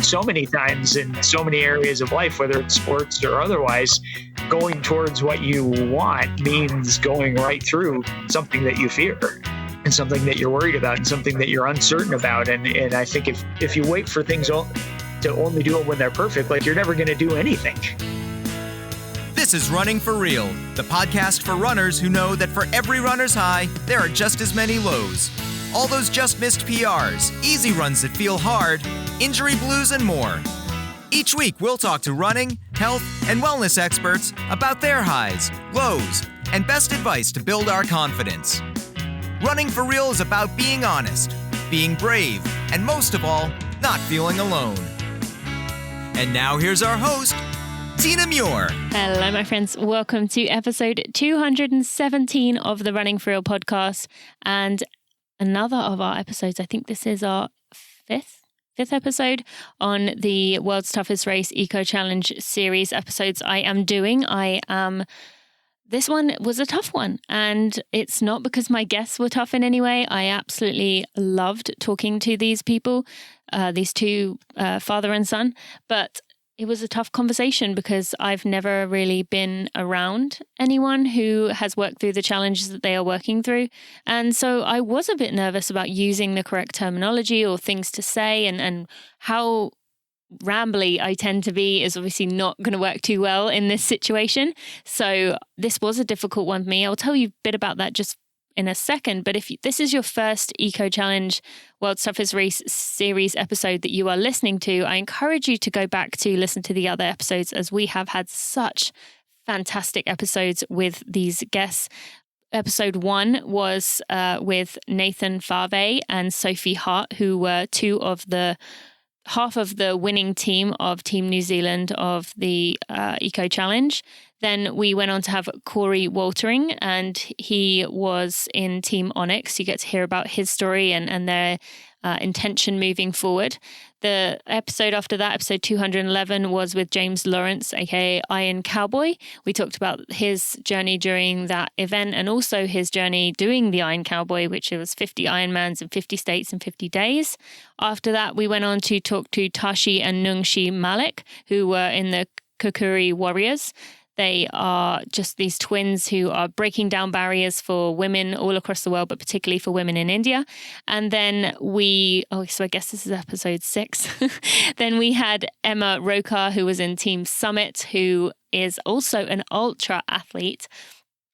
so many times in so many areas of life, whether it's sports or otherwise, going towards what you want means going right through something that you fear and something that you're worried about and something that you're uncertain about. And I think if you wait for things to only do it when they're perfect, like, you're never going to do anything. This is Running for Real, the podcast for runners who know that for every runner's high, there are just as many lows. All those just missed PRs, easy runs that feel hard, injury blues, and more. Each week, we'll talk to running, health, and wellness experts about their highs, lows, and best advice to build our confidence. Running for Real is about being honest, being brave, and most of all, not feeling alone. And now here's our host, Tina Muir. Hello, my friends. Welcome to episode 217 of the Running for Real podcast, and another of our episodes. I think this is our fifth episode on the World's Toughest Race Eco Challenge series episodes I am doing. This one was a tough one, and it's not because my guests were tough in any way. I absolutely loved talking to these people, these two, father and son, but it was a tough conversation because I've never really been around anyone who has worked through the challenges that they are working through. And so I was a bit nervous about using the correct terminology or things to say, and how rambly I tend to be is obviously not going to work too well in this situation. So this was a difficult one for me. I'll tell you a bit about that just in a second. But if this is your first Eco Challenge World's Toughest Race series episode that you are listening to, I encourage you to go back to listen to the other episodes, as we have had such fantastic episodes with these guests. Episode 1 was with Nathan Favre and Sophie Hart, who were half of the winning team of Team New Zealand of the Eco Challenge. Then we went on to have Corey Waltering, and he was in Team Onyx. You get to hear about his story and their intention moving forward. The episode after that, episode 211, was with James Lawrence, aka Iron Cowboy. We talked about his journey during that event and also his journey doing the Iron Cowboy, which was 50 Ironmans in 50 states in 50 days. After that, we went on to talk to Tashi and Nungshi Malik, who were in the Kukuri Warriors. They are just these twins who are breaking down barriers for women all across the world, but particularly for women in India. And then so I guess this is episode 6. Then we had Emma Rokar, who was in Team Summit, who is also an ultra athlete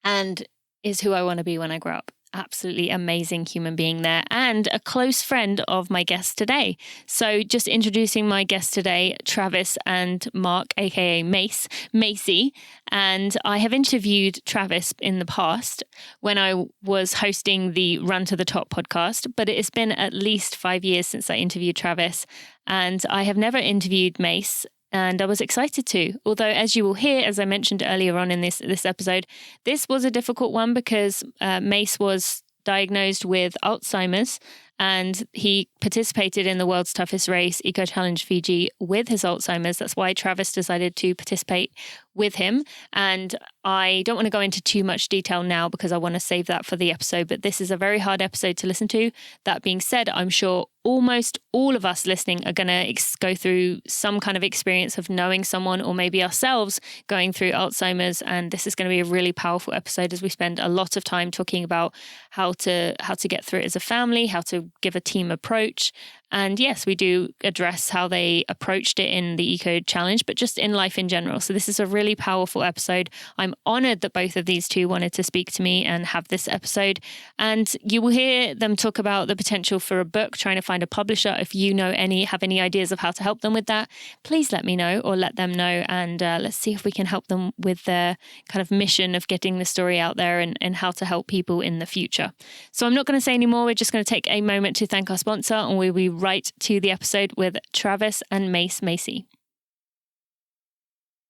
and is who I want to be when I grow up. Absolutely amazing human being there, and a close friend of my guest today. So just introducing my guest today, Travis and Mark, aka Mace, Macy. And I have interviewed Travis in the past when I was hosting the Run to the Top podcast, but it has been at least 5 years since I interviewed Travis, and I have never interviewed Mace. And I was excited to, although as you will hear, as I mentioned earlier on in this episode, this was a difficult one because Mace was diagnosed with Alzheimer's, and he participated in the World's Toughest Race, Eco Challenge Fiji, with his Alzheimer's. That's why Travis decided to participate with him. And I don't want to go into too much detail now because I want to save that for the episode, but this is a very hard episode to listen to. That being said, I'm sure almost all of us listening are going to go through some kind of experience of knowing someone or maybe ourselves going through Alzheimer's. And this is going to be a really powerful episode as we spend a lot of time talking about how to get through it as a family, how to give a team approach. And yes, we do address how they approached it in the Eco Challenge, but just in life in general. So this is a really powerful episode. I'm honored that both of these two wanted to speak to me and have this episode. And you will hear them talk about the potential for a book, trying to find a publisher. If you know have any ideas of how to help them with that, please let me know or let them know. And let's see if we can help them with their kind of mission of getting the story out there and how to help people in the future. So I'm not going to say any more. We're just going to take a moment to thank our sponsor, and we'll be right to the episode with Travis and Macy.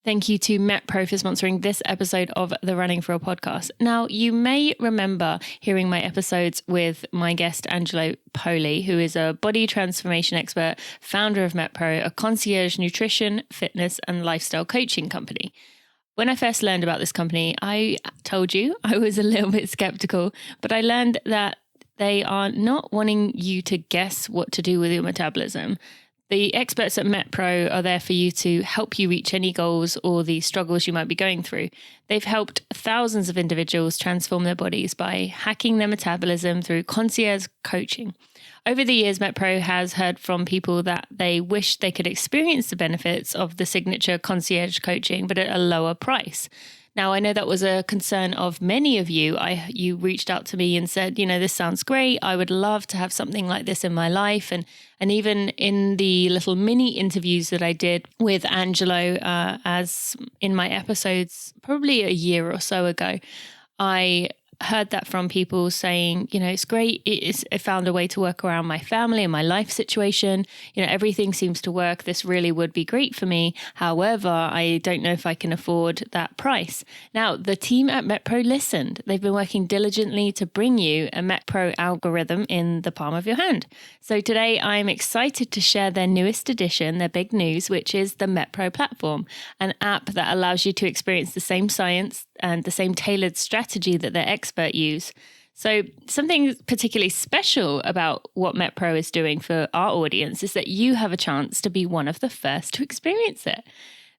Thank you to MetPro for sponsoring this episode of the Running for Real podcast. Now, you may remember hearing my episodes with my guest, Angelo Poli, who is a body transformation expert, founder of MetPro, a concierge nutrition, fitness, and lifestyle coaching company. When I first learned about this company, I told you I was a little bit skeptical, but I learned that they are not wanting you to guess what to do with your metabolism. The experts at MetPro are there for you to help you reach any goals or the struggles you might be going through. They've helped thousands of individuals transform their bodies by hacking their metabolism through concierge coaching. Over the years, MetPro has heard from people that they wish they could experience the benefits of the signature concierge coaching, but at a lower price. Now, I know that was a concern of many of you. You reached out to me and said, this sounds great. I would love to have something like this in my life. And even in the little mini interviews that I did with Angelo, as in my episodes, probably a year or so ago, I heard that from people saying, it's great. I found a way to work around my family and my life situation. Everything seems to work. This really would be great for me. However, I don't know if I can afford that price. Now, the team at MetPro listened. They've been working diligently to bring you a MetPro algorithm in the palm of your hand. So today I'm excited to share their newest addition, their big news, which is the MetPro Platform, an app that allows you to experience the same science and the same tailored strategy that their expert use. So something particularly special about what MetPro is doing for our audience is that you have a chance to be one of the first to experience it.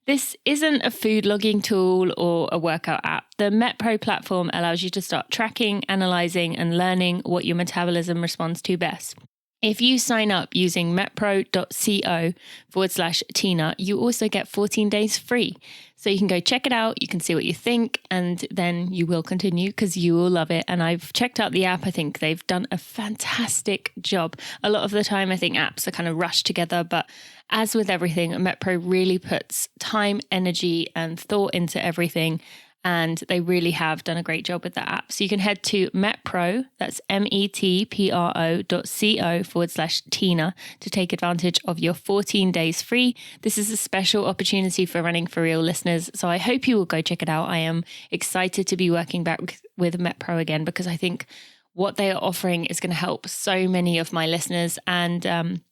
This isn't a food logging tool or a workout app. The MetPro Platform allows you to start tracking, analyzing, and learning what your metabolism responds to best. If you sign up using metpro.co/Tina, you also get 14 days free. So you can go check it out. You can see what you think, and then you will continue because you will love it. And I've checked out the app. I think they've done a fantastic job. A lot of the time, I think apps are kind of rushed together, but as with everything, MetPro really puts time, energy, and thought into everything. And they really have done a great job with that app. So you can head to MetPro, that's metpro.co/Tina to take advantage of your 14 days free. This is a special opportunity for Running for Real listeners. So I hope you will go check it out. I am excited to be working back with MetPro again because I think what they are offering is going to help so many of my listeners. And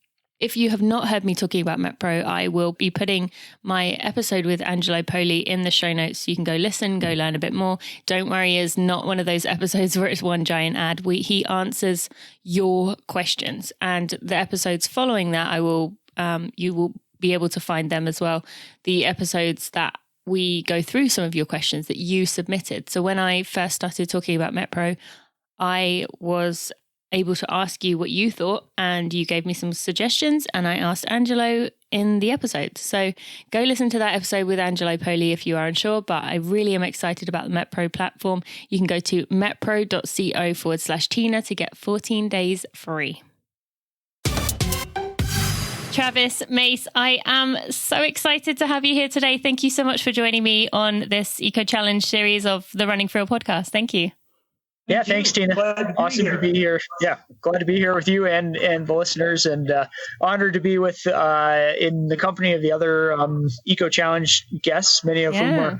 if you have not heard me talking about MetPro, I will be putting my episode with Angelo Poli in the show notes. So you can go listen, go learn a bit more. Don't worry, it's not one of those episodes where it's one giant ad. He answers your questions. And the episodes following that, you will be able to find them as well. The episodes that we go through some of your questions that you submitted. So when I first started talking about MetPro, I was able to ask you what you thought, and you gave me some suggestions, and I asked Angelo in the episode. So go listen to that episode with Angelo Poli if you are unsure, but I really am excited about the MetPro Platform. You can go to metpro.co/Tina to get 14 days free. Travis, Mace, I am so excited to have you here today. Thank you so much for joining me on this Eco Challenge series of the Running for Real podcast. Thank you. Yeah, thanks, Tina. Awesome to be here. Yeah, glad to be here with you and the listeners, and honored to be with in the company of the other Eco Challenge guests, many of whom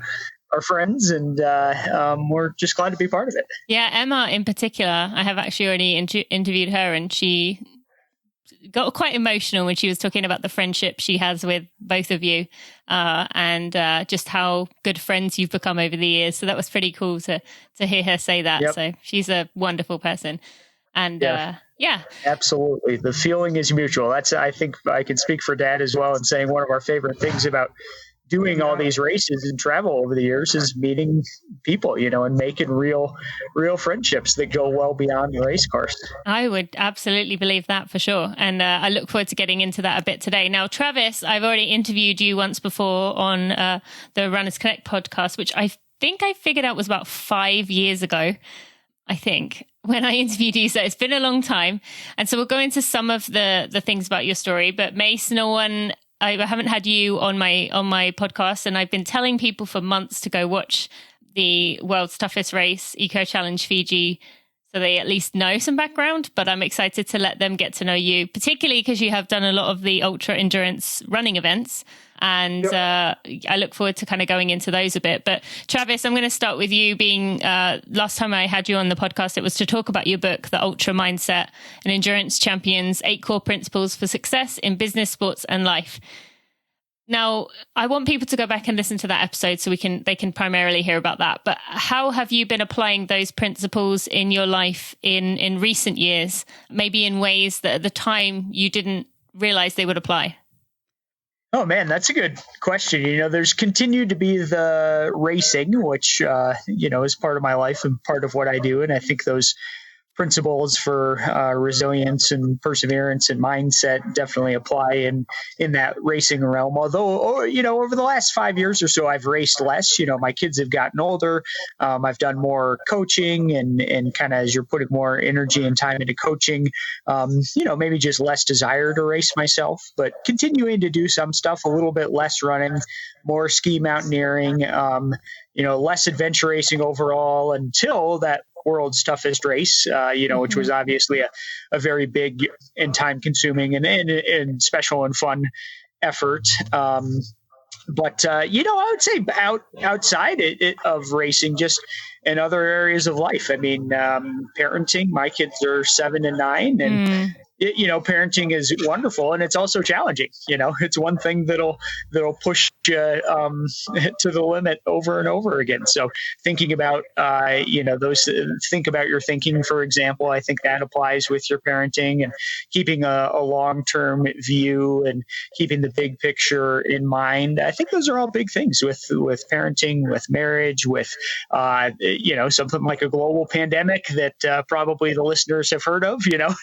are friends, and we're just glad to be part of it. Yeah, Emma in particular, I have actually already interviewed her, and she got quite emotional when she was talking about the friendship she has with both of you, and just how good friends you've become over the years. So that was pretty cool to hear her say that. Yep. So she's a wonderful person. And yeah, absolutely. The feeling is mutual. I think I can speak for Dad as well in saying one of our favorite things about doing all these races and travel over the years is meeting people, and making real friendships that go well beyond the race course. I would absolutely believe that for sure. And I look forward to getting into that a bit today. Now, Travis, I've already interviewed you once before on the Runners Connect podcast, which I think I figured out was about 5 years ago, I think, when I interviewed you. So it's been a long time. And so we'll go into some of the things about your story. But Mace, I haven't had you on my podcast, and I've been telling people for months to go watch the world's toughest race, Eco Challenge Fiji, so they at least know some background. But I'm excited to let them get to know you, particularly because you have done a lot of the ultra endurance running events. And I look forward to kind of going into those a bit. But Travis, I'm going to start with you being, last time I had you on the podcast, it was to talk about your book, The Ultra Mindset, an Endurance Champion's 8 Core Principles for Success in Business, Sports and Life. Now, I want people to go back and listen to that episode so they can primarily hear about that. But how have you been applying those principles in your life in recent years, maybe in ways that at the time you didn't realize they would apply? Oh man, that's a good question. There's continued to be the racing, which, is part of my life and part of what I do. And I think those principles for resilience and perseverance and mindset definitely apply in that racing realm. Although, over the last 5 years or so, I've raced less. My kids have gotten older. I've done more coaching and kind of as you're putting more energy and time into coaching, maybe just less desire to race myself, but continuing to do some stuff, a little bit less running, more ski mountaineering, less adventure racing overall until that world's toughest race, which was obviously a very big and time consuming and special and fun effort. But I would say outside of racing, just in other areas of life. I mean, parenting, my kids are 7 and 9 and parenting is wonderful and it's also challenging. It's one thing that'll push you to the limit over and over again. So thinking about, think about your thinking, for example, I think that applies with your parenting and keeping a long-term view and keeping the big picture in mind. I think those are all big things with parenting, with marriage, with, something like a global pandemic that probably the listeners have heard of.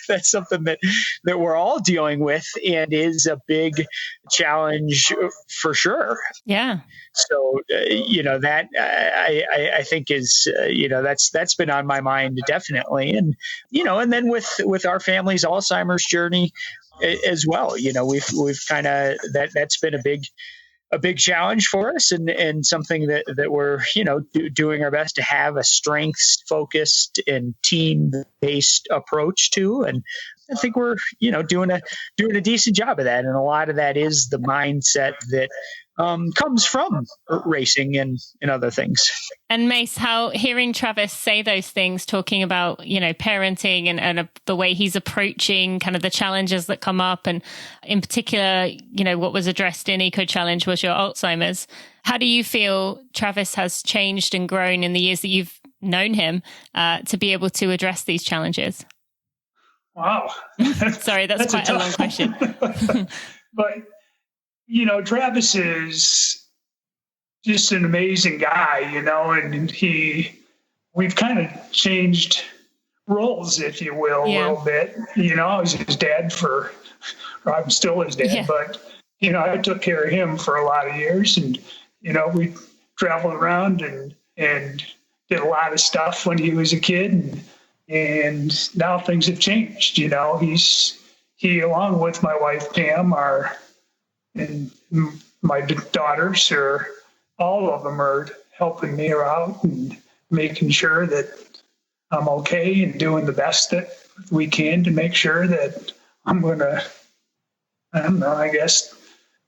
That's something that we're all dealing with and is a big challenge for sure. Yeah. So, that I think is, that's been on my mind definitely. And, and then with our family's Alzheimer's journey as well, we've kind of, that's been a big challenge for us and something that we're, doing our best to have a strengths focused and team based approach to. And I think we're, doing a decent job of that. And a lot of that is the mindset that comes from racing and other things. And Mace, how hearing Travis say those things, talking about, parenting and the way he's approaching kind of the challenges that come up. And in particular, what was addressed in Eco Challenge was your Alzheimer's. How do you feel Travis has changed and grown in the years that you've known him to be able to address these challenges? Wow. Sorry, that's quite a long question. But, Travis is just an amazing guy, and we've kind of changed roles, if you will, a little bit. I was his dad I'm still his dad, but, I took care of him for a lot of years and, we traveled around and did a lot of stuff when he was a kid. And now things have changed. He, along with my wife, Pam, and my daughters, all of them are helping me out and making sure that I'm okay and doing the best that we can to make sure that I'm going to, I guess,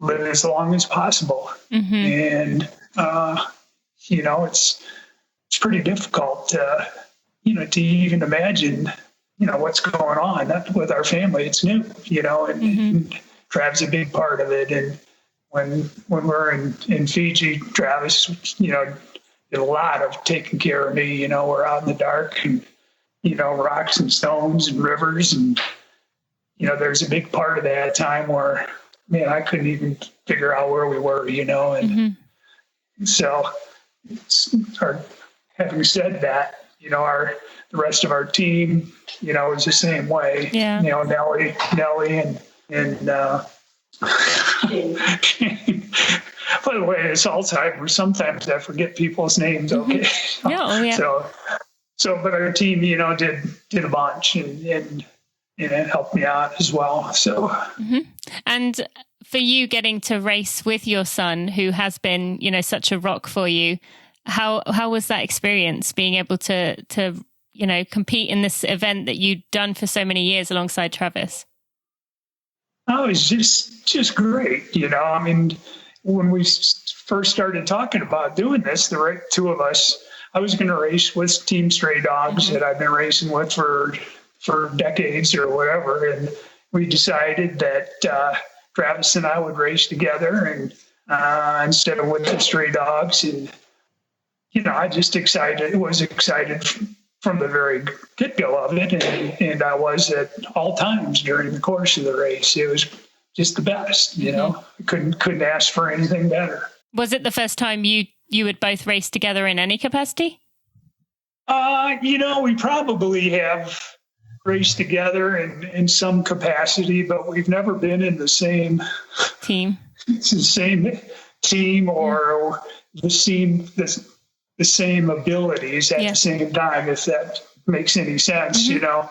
live as long as possible. Mm-hmm. And, it's pretty difficult to even imagine, what's going on with our family. It's new, and Trav's a big part of it. And when we're in Fiji, Travis, did a lot of taking care of me. We're out in the dark and, rocks and stones and rivers. And, there's a big part of that time where, man, I couldn't even figure out where we were, and so having said that, the rest of our team, is the same way. Yeah. Nellie and by the way, it's Alzheimer's. Sometimes I forget people's names. Okay. Yeah. So, but our team, did a bunch and it helped me out as well. So, and for you getting to race with your son, who has been, such a rock for you, how was that experience being able to compete in this event that you'd done for so many years alongside Travis? Oh, it was just great. I mean, when we first started talking about doing this, the two of us, I was going to race with Team Stray Dogs that I've been racing with for decades or whatever. And we decided that Travis and I would race together and instead of with the Stray Dogs. And, I just was excited from the very get-go of it. And I was at all times during the course of the race. It was just the best, you know. Couldn't ask for anything better. Was it the first time you would both race together in any capacity? You know, we probably have raced together in some capacity, but we've never been in the same team. It's the same team or the same abilities at the same time, if that makes any sense. You know,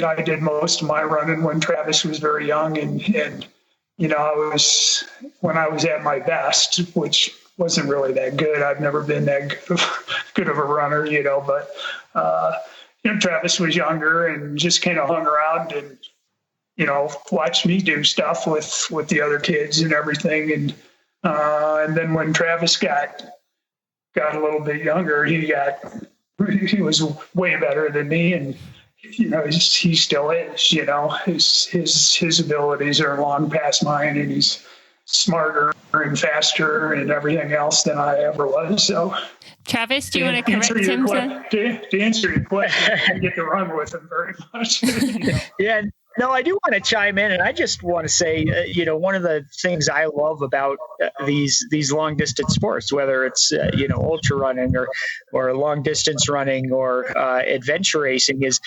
I did most of my running when Travis was very young, and you know, when I was at my best, which wasn't really that good. I've never been that good of a runner, you know, but you know, Travis was younger and just kind of hung around and, you know, watched me do stuff with the other kids and everything. And then when Travis got a little bit younger, he was way better than me, and you know, he still is. You know, his abilities are long past mine, and he's smarter and faster and everything else than I ever was. So, Travis, do you want to correct him? To answer your question, I get to run with him very much. You know? Yeah. No, I do want to chime in, and I just want to say, you know, one of the things I love about these long distance sports, whether it's you know, ultra running or long distance running or adventure racing, is,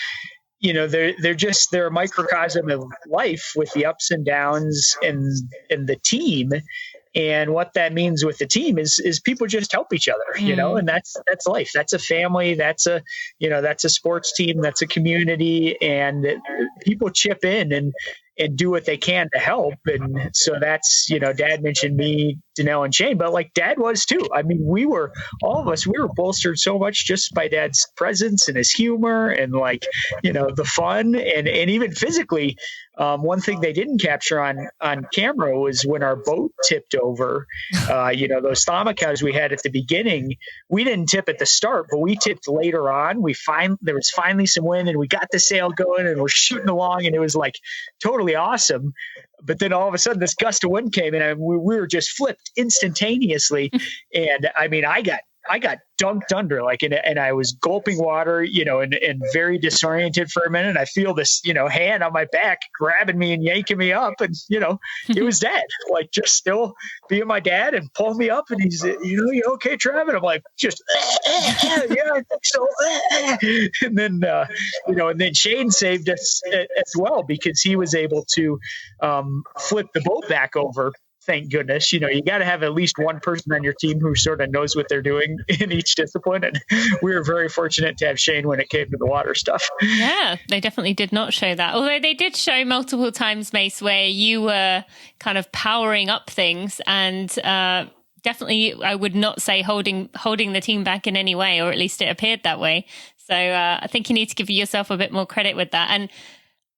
you know, they're a microcosm of life with the ups and downs and the team. And what that means with the team is people just help each other, you know, and that's life. That's a family. That's a sports team. That's a community, and people chip in and do what they can to help. And so that's, you know, Dad mentioned me, Danelle, and Shane, but like Dad was too. I mean, all of us were bolstered so much just by Dad's presence and his humor and, like, you know, the fun and even physically. One thing they didn't capture on camera was when our boat tipped over. You know, those Thomacas we had at the beginning, we didn't tip at the start, but we tipped later on. There was finally some wind, and we got the sail going, and we're shooting along, and it was like totally awesome. But then all of a sudden, this gust of wind came in, and we were just flipped instantaneously. And I mean, I got dunked under, like, and I was gulping water, you know, and very disoriented for a minute. I feel this, you know, hand on my back grabbing me and yanking me up. And, you know, it was Dad, like, just still being my dad and pulling me up. And he's, you know, "You okay, Trav?" And I'm like, just, yeah, I think so. And then, you know, and then Shane saved us as well, because he was able to flip the boat back over. Thank goodness. You know, you got to have at least one person on your team who sort of knows what they're doing in each discipline. And we were very fortunate to have Shane when it came to the water stuff. Yeah, they definitely did not show that. Although they did show multiple times, Mace, where you were kind of powering up things, and definitely, I would not say holding the team back in any way, or at least it appeared that way. So I think you need to give yourself a bit more credit with that. And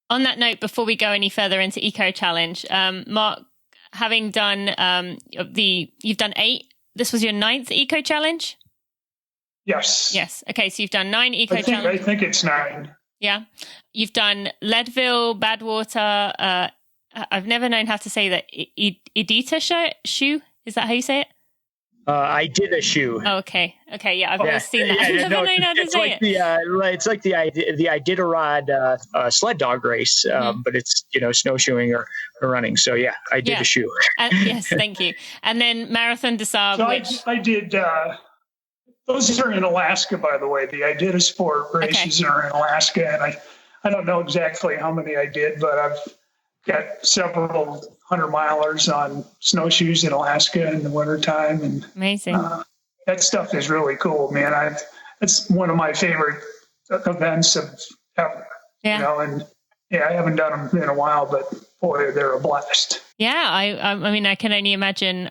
on that note, before we go any further into Eco Challenge, Mark, having done you've done 8. This was your 9th Eco Challenge? Yes. Okay, so you've done 9 Eco Challenge. I think it's 9. Yeah. You've done Leadville, Badwater. I've never known how to say that. Edita shoe? Is that how you say it? I did a shoe. Oh, okay. Yeah, I've always seen that. I've never known how to say it. It's like the Iditarod sled dog race, but it's, you know, snowshoeing or running. So yeah, I did a shoe. Yes, thank you. And then Marathon des Sables. So I did. Those are in Alaska, by the way. The Idita Sport races are in Alaska, and I don't know exactly how many I did, but I've got several 100-milers on snowshoes in Alaska in the wintertime. And amazing. That stuff is really cool, man. It's one of my favorite events of ever. Yeah. You know, and I haven't done them in a while, but boy, they're a blast. Yeah, I mean, I can only imagine.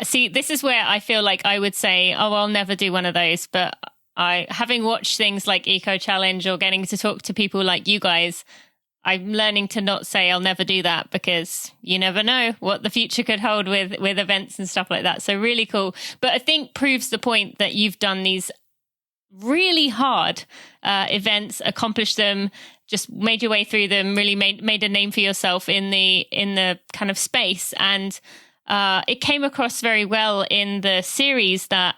See, this is where I feel like I would say, oh, I'll never do one of those. But having watched things like Eco Challenge or getting to talk to people like you guys, I'm learning to not say I'll never do that, because you never know what the future could hold with events and stuff like that. So really cool. But I think proves the point that you've done these really hard events, accomplished them, just made your way through them, really made a name for yourself in the kind of space. And it came across very well in the series that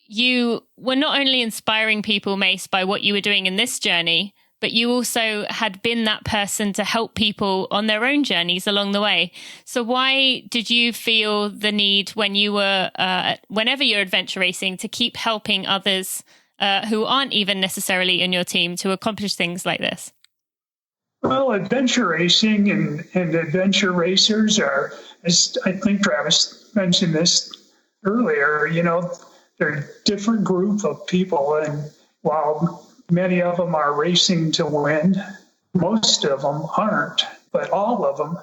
you were not only inspiring people, Mace, by what you were doing in this journey, but you also had been that person to help people on their own journeys along the way. So why did you feel the need when you were, whenever you're adventure racing, to keep helping others who aren't even necessarily in your team to accomplish things like this? Well, adventure racing and adventure racers are, as I think Travis mentioned this earlier, they're a different group of people. And while many of them are racing to win, most of them aren't, but all of them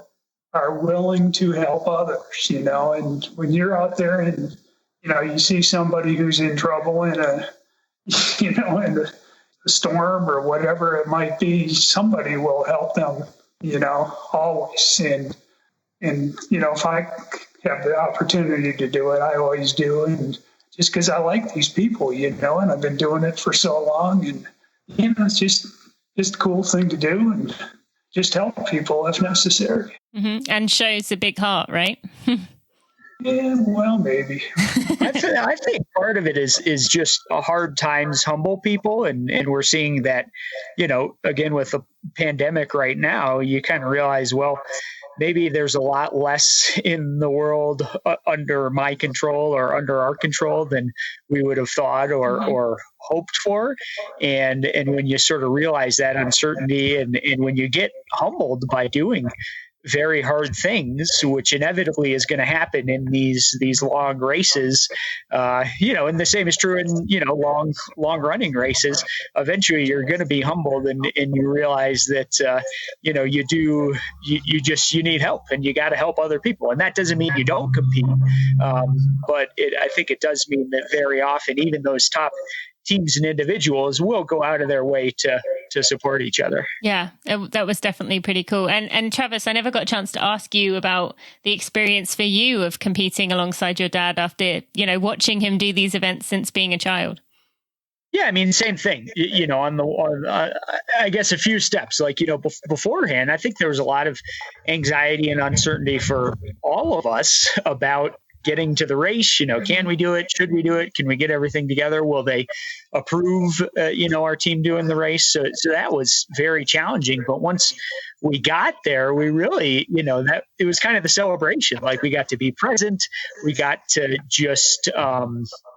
are willing to help others, and when you're out there and, you see somebody who's in trouble in in a storm or whatever it might be, somebody will help them, always. And if I have the opportunity to do it, I always do. And just because I like these people, and I've been doing it for so long, and, it's just a cool thing to do, and just help people if necessary. Mm-hmm. And shows a big heart, right? Yeah, well, maybe. I think part of it is just hard times humble people. And we're seeing that, again, with the pandemic right now, you kind of realize, well, maybe there's a lot less in the world under my control or under our control than we would have thought or hoped for. And when you sort of realize that uncertainty and when you get humbled by doing very hard things, which inevitably is going to happen in these long races, and the same is true in, long running races. Eventually you're going to be humbled and you realize that, you need help and you got to help other people. And that doesn't mean you don't compete. But I think it does mean that very often, even those top teams and individuals will go out of their way to support each other. Yeah, that was definitely pretty cool. And Travis, I never got a chance to ask you about the experience for you of competing alongside your dad after, watching him do these events since being a child. Yeah, I mean, same thing, I guess a few steps, like, beforehand, I think there was a lot of anxiety and uncertainty for all of us about getting to the race. Can we do it? Should we do it? Can we get everything together? Will they approve, our team doing the race? So that was very challenging. But once we got there, we really, that it was kind of the celebration. Like, we got to be present. We got to just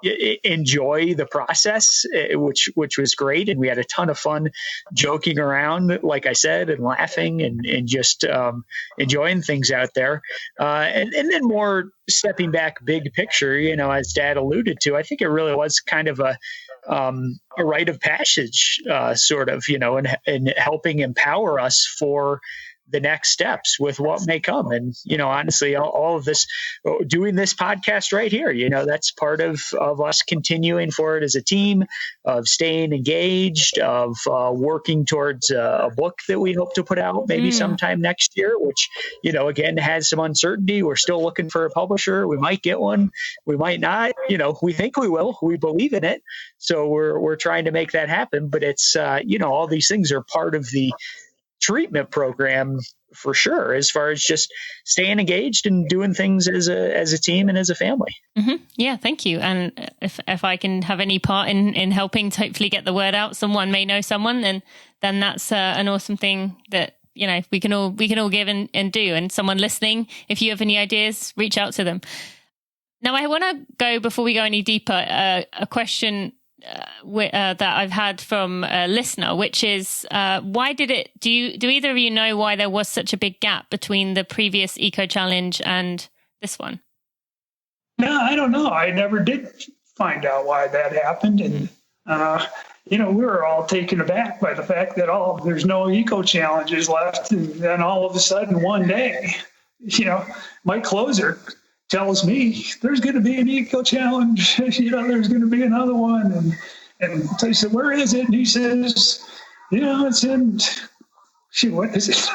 enjoy the process, which was great. And we had a ton of fun joking around, like I said, and laughing and just enjoying things out there. And then more stepping back, big picture, as Dad alluded to, I think it really was kind of a rite of passage, sort of, and helping empower us for the next steps with what may come. And, honestly, all of this, doing this podcast right here, that's part of us continuing forward as a team, of staying engaged, of working towards a book that we hope to put out maybe sometime next year, which, again, has some uncertainty. We're still looking for a publisher. We might get one. We might not. We think we will. We believe in it. So we're trying to make that happen. But it's, all these things are part of the treatment program for sure, as far as just staying engaged and doing things as a team and as a family. Mm-hmm. Yeah, thank you. And if I can have any part in helping to hopefully get the word out, someone may know someone, and then that's an awesome thing that we can all give and do. And someone listening, if you have any ideas, reach out to them. Now, I want to go, before we go any deeper, a question that I've had from a listener, which is, why did it, do either of you know why there was such a big gap between the previous Eco Challenge and this one? No, I don't know. I never did find out why that happened. And, we were all taken aback by the fact that there's no Eco Challenges left. And then all of a sudden, one day, my closer tells me there's going to be an Eco Challenge, there's going to be another one. And I said, where is it? And he says, it's in, what is it?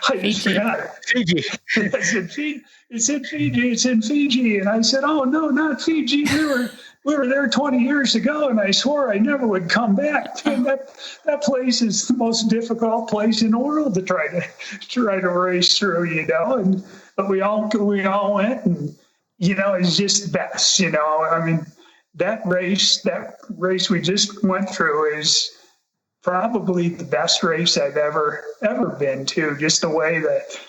I just forgot. Fiji. I said, it's in Fiji. It's in Fiji. And I said, oh, no, not Fiji. We were there 20 years ago, and I swore I never would come back. And that place is the most difficult place in the world to try to race through, but we all went, and it's just the best. I mean, that race we just went through is probably the best race I've ever been to. Just the way that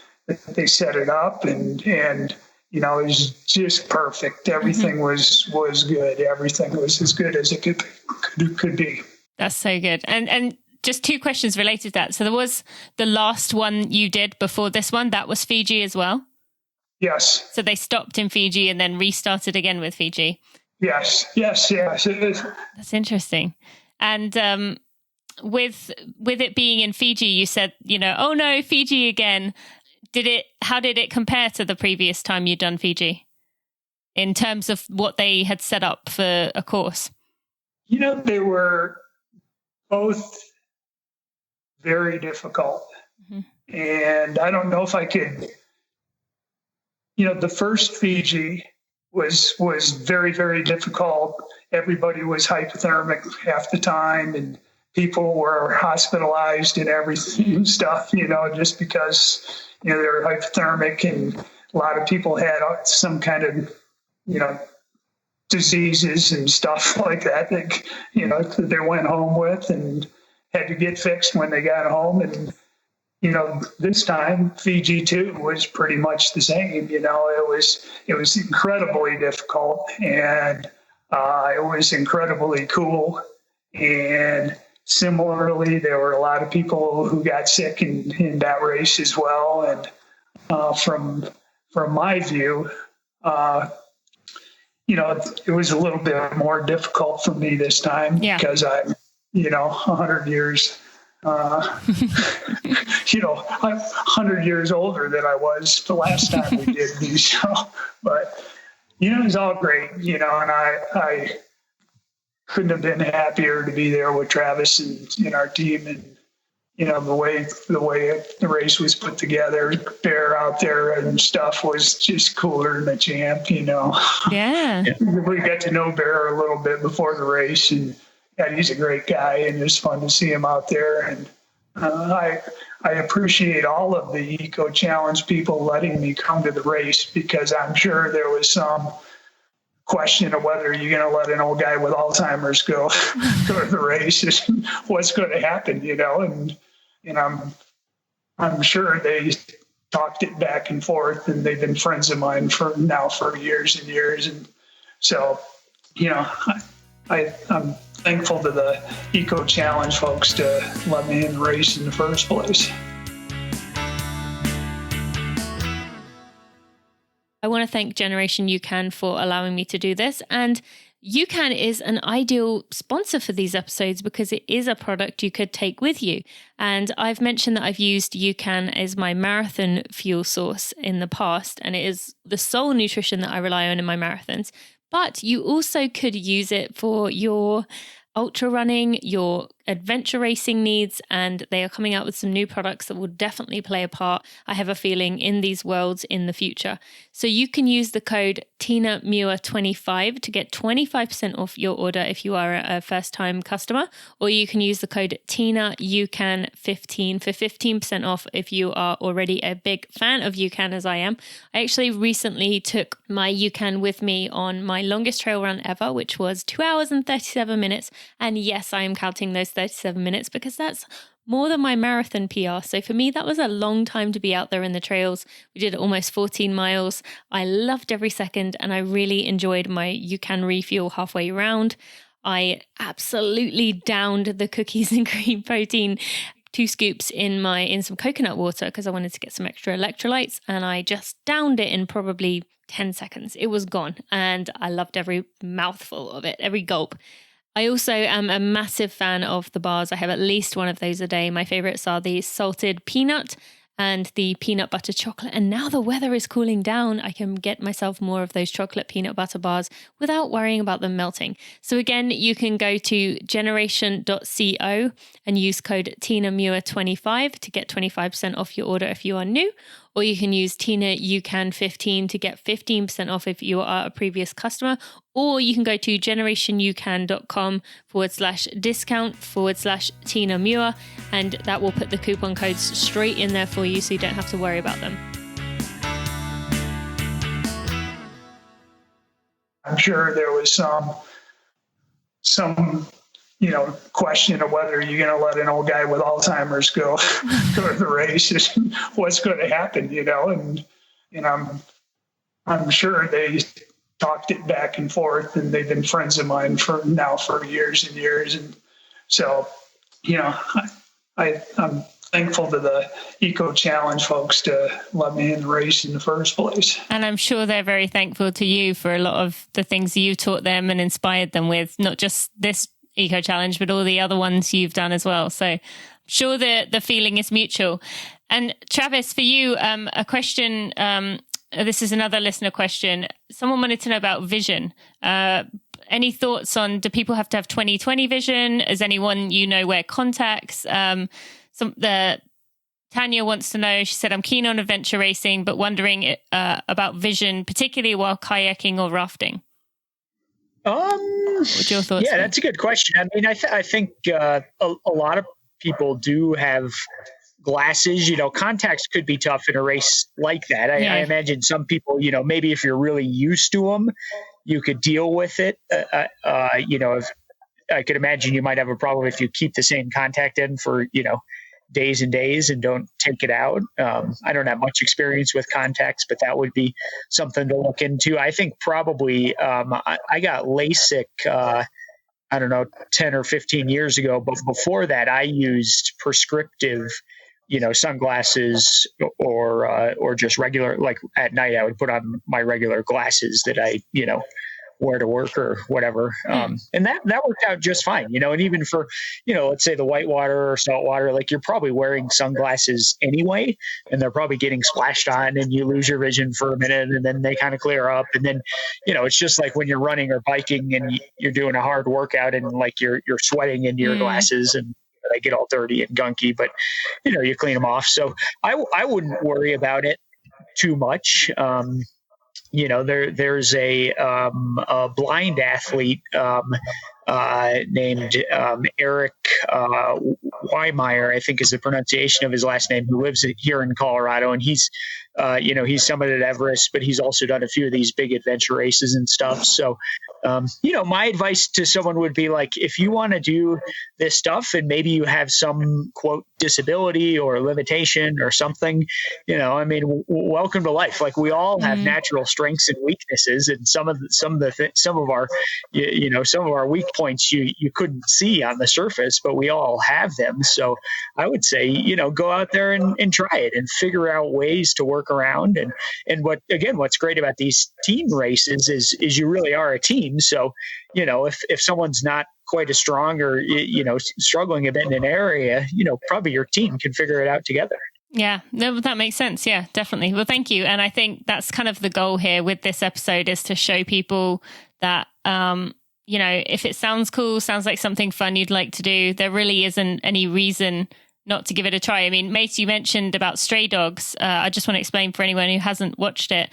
they set it up, and it was just perfect. Everything was good. Everything was as good as it could be. That's so good. And just two questions related to that. So there was the last one you did before this one. That was Fiji as well? Yes. So they stopped in Fiji and then restarted again with Fiji? Yes. That's interesting. And with it being in Fiji, you said, oh no, Fiji again. How did it compare to the previous time you'd done Fiji in terms of what they had set up for a course? They were both very difficult. Mm-hmm. And I don't know if I could, the first Fiji was very, very difficult. Everybody was hypothermic half the time, and people were hospitalized and everything and stuff, just because, they were hypothermic, and a lot of people had some kind of, diseases and stuff like that, that they went home with and had to get fixed when they got home. And, this time Fiji 2 was pretty much the same. It was incredibly difficult, and it was incredibly cool. And similarly, there were a lot of people who got sick in that race as well. And from my view, it was a little bit more difficult for me this time because I'm, 100 years, I'm 100 years older than I was the last time we did these show. But, it was all great, and I couldn't have been happier to be there with Travis and our team. And, the way the race was put together, Bear out there and stuff was just cooler than the champ, Yeah. We got to know Bear a little bit before the race, and he's a great guy, and it's fun to see him out there. And I appreciate all of the Eco Challenge people letting me come to the race, because I'm sure there was some question of whether you're going to let an old guy with Alzheimer's go to the race, and what's going to happen, and I'm sure they talked it back and forth, and they've been friends of mine for years and years. And so, I'm thankful to the Eco Challenge folks to let me in the race in the first place. I want to thank Generation UCAN for allowing me to do this. And UCAN is an ideal sponsor for these episodes because it is a product you could take with you. And I've mentioned that I've used UCAN as my marathon fuel source in the past, and it is the sole nutrition that I rely on in my marathons. But you also could use it for your ultra running, your adventure racing needs, and they are coming out with some new products that will definitely play a part, I have a feeling, in these worlds in the future. So you can use the code TinaMuir25 to get 25% off your order if you are a first-time customer, or you can use the code TinaUCAN15 for 15% off if you are already a big fan of UCAN as I am. I actually recently took my UCAN with me on my longest trail run ever, which was 2 hours and 37 minutes. And yes, I am counting those 37 minutes because that's more than my marathon PR. So for me, that was a long time to be out there in the trails. We did almost 14 miles. I loved every second, and I really enjoyed my UCAN refuel halfway around. I absolutely downed the cookies and cream protein 2 scoops in some coconut water because I wanted to get some extra electrolytes, and I just downed it in probably 10 seconds. It was gone, and I loved every mouthful of it, every gulp. I also am a massive fan of the bars. I have at least one of those a day. My favorites are the salted peanut and the peanut butter chocolate. And now the weather is cooling down, I can get myself more of those chocolate peanut butter bars without worrying about them melting. So again, you can go to generation.co and use code TinaMuir25 to get 25% off your order if you are new. Or you can use TinaUCAN15 to get 15% off if you are a previous customer. Or you can go to generationucan.com/discount/TinaMuir, and that will put the coupon codes straight in there for you so you don't have to worry about them. I'm sure there was some question of whether you're going to let an old guy with Alzheimer's go to the race and what's going to happen, and I'm sure they talked it back and forth, and they've been friends of mine for years and years. And so, I'm thankful to the Eco Challenge folks to let me in the race in the first place. And I'm sure they're very thankful to you for a lot of the things you taught them and inspired them with, not just this Eco Challenge, but all the other ones you've done as well. So I'm sure the feeling is mutual. And Travis, for you, a question, this is another listener question. Someone wanted to know about vision. Any thoughts on, do people have to have 20/20 vision? Is anyone wear contacts? Tanya wants to know, she said, I'm keen on adventure racing, but wondering about vision, particularly while kayaking or rafting. What's your thoughts? Yeah, that's a good question. I mean, I think a lot of people do have glasses. Contacts could be tough in a race like that. I imagine some people, maybe if you're really used to them, you could deal with it. If I could imagine you might have a problem if you keep the same contact in for, days and days and don't take it out. I don't have much experience with contacts, but that would be something to look into. I think probably I got LASIK, 10 or 15 years ago. But before that, I used prescriptive, sunglasses or just regular, like at night, I would put on my regular glasses that I, wear to work or whatever. And that worked out just fine, and even for, let's say the whitewater or saltwater, like you're probably wearing sunglasses anyway, and they're probably getting splashed on and you lose your vision for a minute and then they kind of clear up. And then, it's just like when you're running or biking and you're doing a hard workout and like you're sweating into your glasses and they get all dirty and gunky, but you clean them off. So I wouldn't worry about it too much. There's a blind athlete named Eric Weimeyer, I think is the pronunciation of his last name, who lives here in Colorado. And he's summited Everest, but he's also done a few of these big adventure races and stuff. So, my advice to someone would be like, if you want to do this stuff and maybe you have some quote disability or limitation or something, welcome to life. Like we all have natural strengths and weaknesses, and some of our weak points you couldn't see on the surface, but we all have them. So I would say, go out there and try it and figure out ways to work around. And what's great about these team races is you really are a team. So, if someone's not quite as strong or, struggling a bit in an area, probably your team can figure it out together. Yeah, no, that makes sense. Yeah, definitely. Well, thank you. And I think that's kind of the goal here with this episode, is to show people that, if it sounds cool, sounds like something fun you'd like to do, there really isn't any reason not to give it a try. I mean, Mace, you mentioned about Stray Dogs. I just want to explain for anyone who hasn't watched it.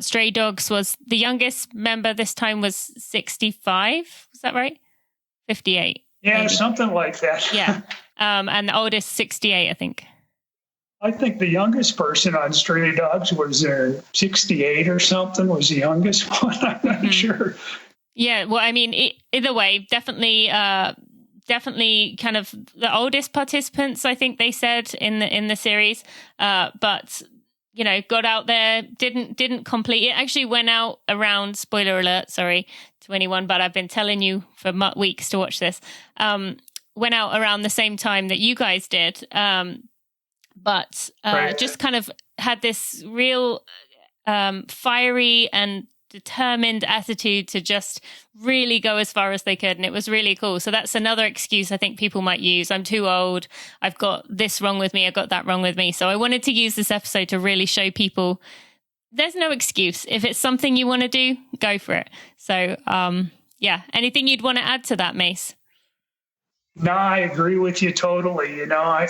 Stray Dogs was the youngest member this time was 65. Was that right? 58. Yeah, maybe. Something like that. Yeah. And the oldest 68, I think. I think the youngest person on Stray Dogs was 68 or something, was the youngest one. I'm not sure. Yeah. Well, I mean, either way, definitely kind of the oldest participants, I think they said in the series, but got out there, didn't complete it. Actually went out around, spoiler alert, sorry to anyone, but I've been telling you for weeks to watch this. Went out around the same time that you guys did, but right. Just kind of had this real fiery and determined attitude to just really go as far as they could. And it was really cool. So that's another excuse I think people might use. I'm too old. I've got this wrong with me. I've got that wrong with me. So I wanted to use this episode to really show people there's no excuse. If it's something you want to do, go for it. So, anything you'd want to add to that, Mace? No, I agree with you totally. I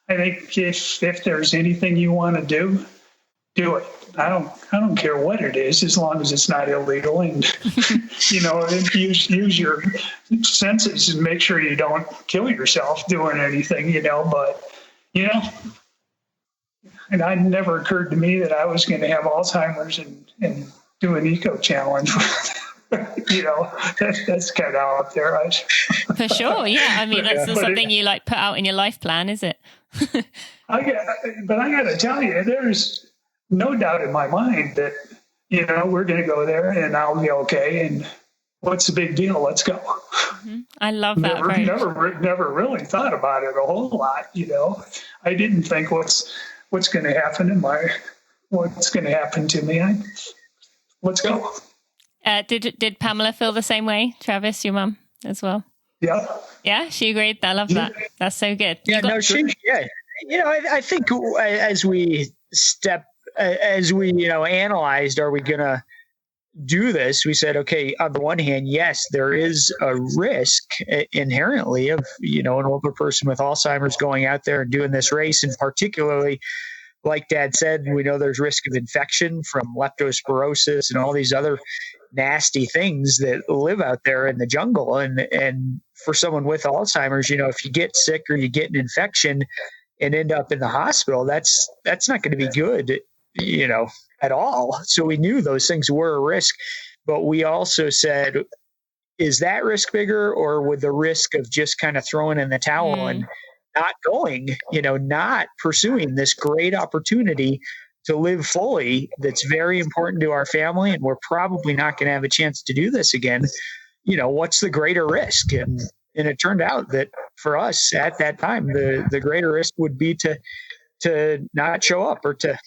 think if there's anything you want to do it. I don't care what it is, as long as it's not illegal, and use your senses and make sure you don't kill yourself doing anything, but and it never occurred to me that I was going to have Alzheimer's and do an Eco Challenge That's kind of out there. For sure. Yeah. I mean, that's not something you like put out in your life plan, is it? But I got to tell you, there's no doubt in my mind that, we're going to go there and I'll be okay. And what's the big deal? Let's go. Mm-hmm. I love that. Never really thought about it a whole lot. I didn't think what's going to happen what's going to happen to me. Let's go. Did Pamela feel the same way? Travis, your mum as well? Yeah. Yeah, she agreed. I love that. That's so good. Yeah, I think as we analyzed, are we going to do this? We said, okay, on the one hand, yes, there is a risk inherently of, an older person with Alzheimer's going out there and doing this race. And particularly, like Dad said, we know there's risk of infection from leptospirosis and all these other nasty things that live out there in the jungle. And for someone with Alzheimer's, if you get sick or you get an infection and end up in the hospital, that's not going to be good, at all. So we knew those things were a risk, but we also said, is that risk bigger, or would the risk of just kind of throwing in the towel and not going, not pursuing this great opportunity to live fully, that's very important to our family, and we're probably not going to have a chance to do this again, what's the greater risk? And it turned out that for us at that time, the greater risk would be to not show up, or to,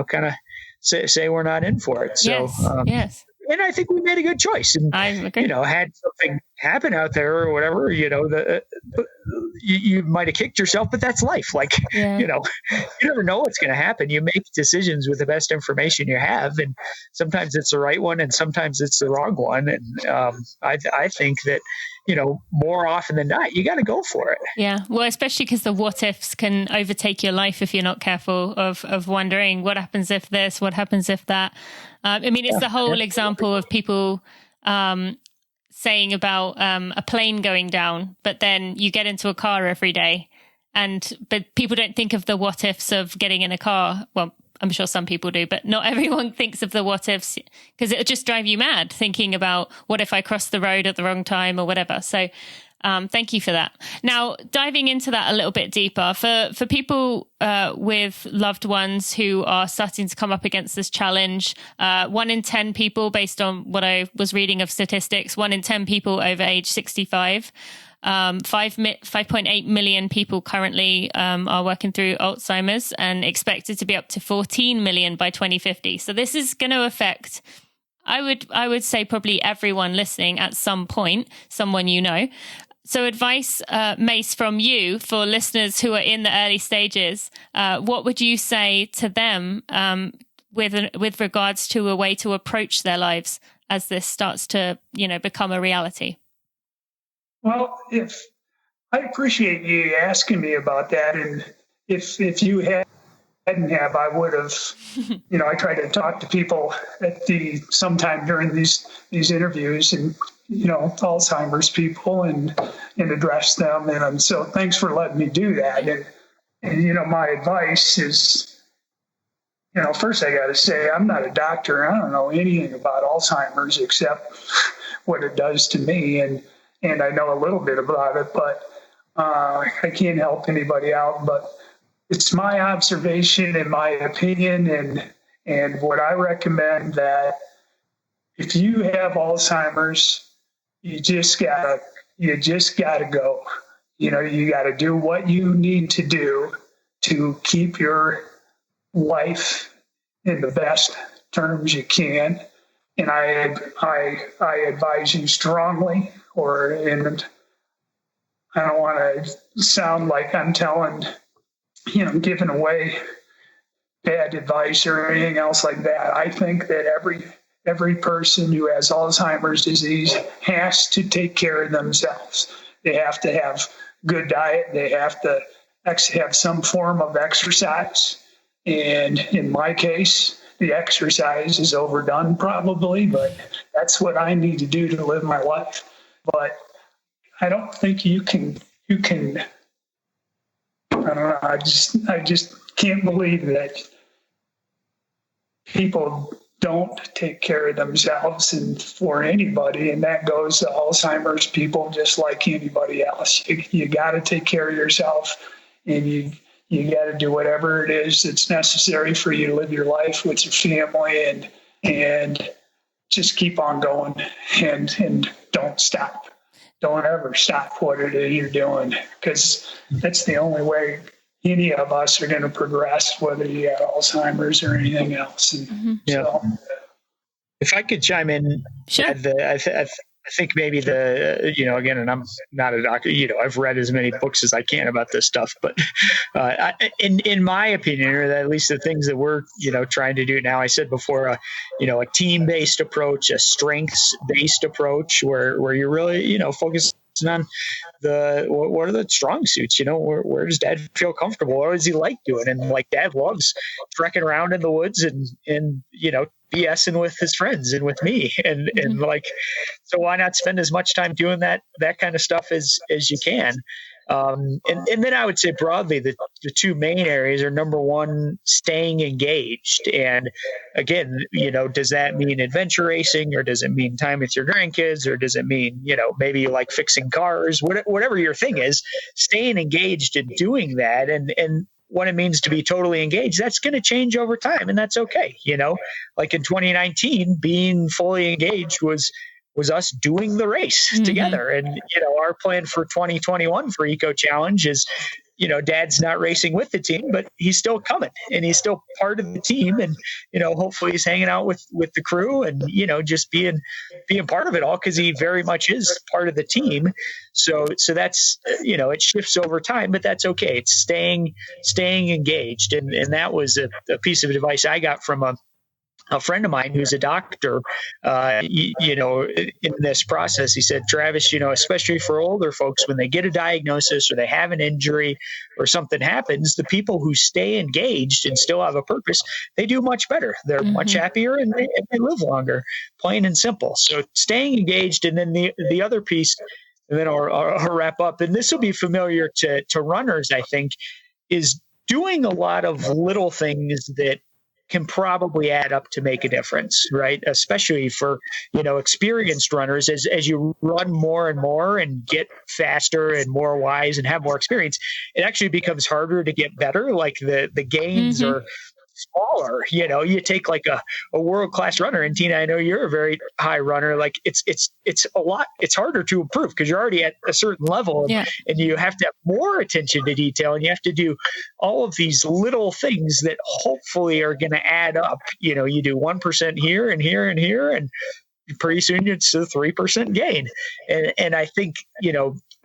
kind of say we're not in for it. So, yes. And I think we made a good choice. And, I agree. Had something happen out there or whatever, you might have kicked yourself, but that's life. Like, you never know what's going to happen. You make decisions with the best information you have. And sometimes it's the right one and sometimes it's the wrong one. And I think that, more often than not, you got to go for it. Yeah. Well, especially because the what ifs can overtake your life if you're not careful of wondering what happens if this, what happens if that. It's the whole example of people saying about a plane going down, but then you get into a car every day. But people don't think of the what ifs of getting in a car. Well, I'm sure some people do, but not everyone thinks of the what ifs, because it'll just drive you mad thinking about what if I cross the road at the wrong time or whatever. So thank you for that. Now, diving into that a little bit deeper, for people with loved ones who are starting to come up against this challenge, 1 in 10 people, based on what I was reading of statistics, 1 in 10 people over age 65, 5.8 million people currently are working through Alzheimer's, and expected to be up to 14 million by 2050. So this is going to affect, I would say, probably everyone listening at some point, someone you know. So advice, Mace, from you for listeners who are in the early stages, what would you say to them with regards to a way to approach their lives as this starts to, become a reality? Well, I appreciate you asking me about that, and if you hadn't have, I would have. I try to talk to people sometime during these interviews, and Alzheimer's people, and address them, and so thanks for letting me do that. And my advice is, first I got to say I'm not a doctor. I don't know anything about Alzheimer's except what it does to me, and I know a little bit about it, but I can't help anybody out. But it's my observation and my opinion, and what I recommend, that if you have Alzheimer's, you just gotta go. You gotta do what you need to do to keep your life in the best terms you can. And I advise you strongly, and I don't want to sound like I'm giving away bad advice or anything else like that. I think that every person who has Alzheimer's disease has to take care of themselves. They have to have good diet. They have to have some form of exercise. And in my case, the exercise is overdone probably, but that's what I need to do to live my life. But I don't think you can, I don't know, I just can't believe that people don't take care of themselves and for anybody. And that goes to Alzheimer's people just like anybody else. You got to take care of yourself, and you got to do whatever it is that's necessary for you to live your life with your family, and just keep on going, and don't stop. Don't ever stop what it is you're doing, because that's the only way any of us are going to progress, whether you have Alzheimer's or anything else. And so, if I could chime in, Sure. I think maybe again, and I'm not a doctor, I've read as many books as I can about this stuff, but in my opinion, or at least the things that we're, trying to do now, I said before, a team-based approach, a strengths-based approach where you're really, focusing on what are the strong suits, where does Dad feel comfortable? What does he like doing? And like, Dad loves trekking around in the woods and BSing with his friends and with me. And like, so why not spend as much time doing that kind of stuff as you can? And then I would say broadly, the two main areas are, number one, staying engaged. And again, does that mean adventure racing, or does it mean time with your grandkids, or does it mean, maybe you like fixing cars, whatever your thing is, staying engaged and doing that. And what it means to be totally engaged, that's going to change over time. And that's okay. Like in 2019, being fully engaged was us doing the race together. And, our plan for 2021 for Eco Challenge is, Dad's not racing with the team, but he's still coming, and he's still part of the team. And, hopefully he's hanging out with the crew and, just being part of it all, because he very much is part of the team. So that's, it shifts over time, but that's okay. It's staying engaged. And that was a piece of advice I got from a friend of mine who's a doctor, in this process. He said, Travis, especially for older folks, when they get a diagnosis or they have an injury or something happens, the people who stay engaged and still have a purpose, they do much better. They're much happier, and they live longer, plain and simple. So staying engaged. And then the other piece, and then I'll wrap up, and this will be familiar to runners, I think, is doing a lot of little things that can probably add up to make a difference, right? Especially for, experienced runners, as you run more and more and get faster and more wise and have more experience, it actually becomes harder to get better. Like the gains are smaller. You take like a world-class runner, and Tina, I know you're a very high runner. Like it's a lot. It's harder to improve because you're already at a certain level, and you have to have more attention to detail, and you have to do all of these little things that hopefully are going to add up. You do 1% here and here and here, and pretty soon it's a 3% gain. And I think,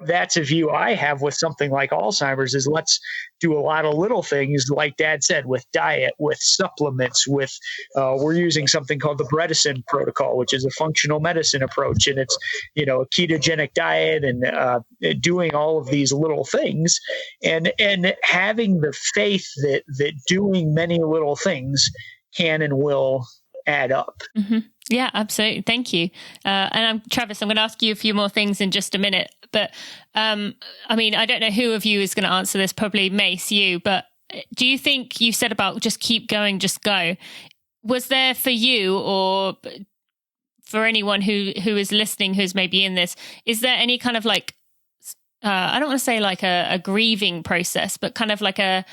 that's a view I have with something like Alzheimer's, is let's do a lot of little things, like Dad said, with diet, with supplements, with we're using something called the Bredesen protocol, which is a functional medicine approach. And it's, a ketogenic diet, and doing all of these little things, and having the faith that doing many little things can and will add up. Yeah, absolutely. Thank you. And Travis, I'm going to ask you a few more things in just a minute. But I don't know who of you is going to answer this, probably Mace, you. But do you think, you said about just keep going, just go. Was there for you, or for anyone who is listening, who's maybe in this, is there any kind of like, I don't want to say like a grieving process, but kind of like a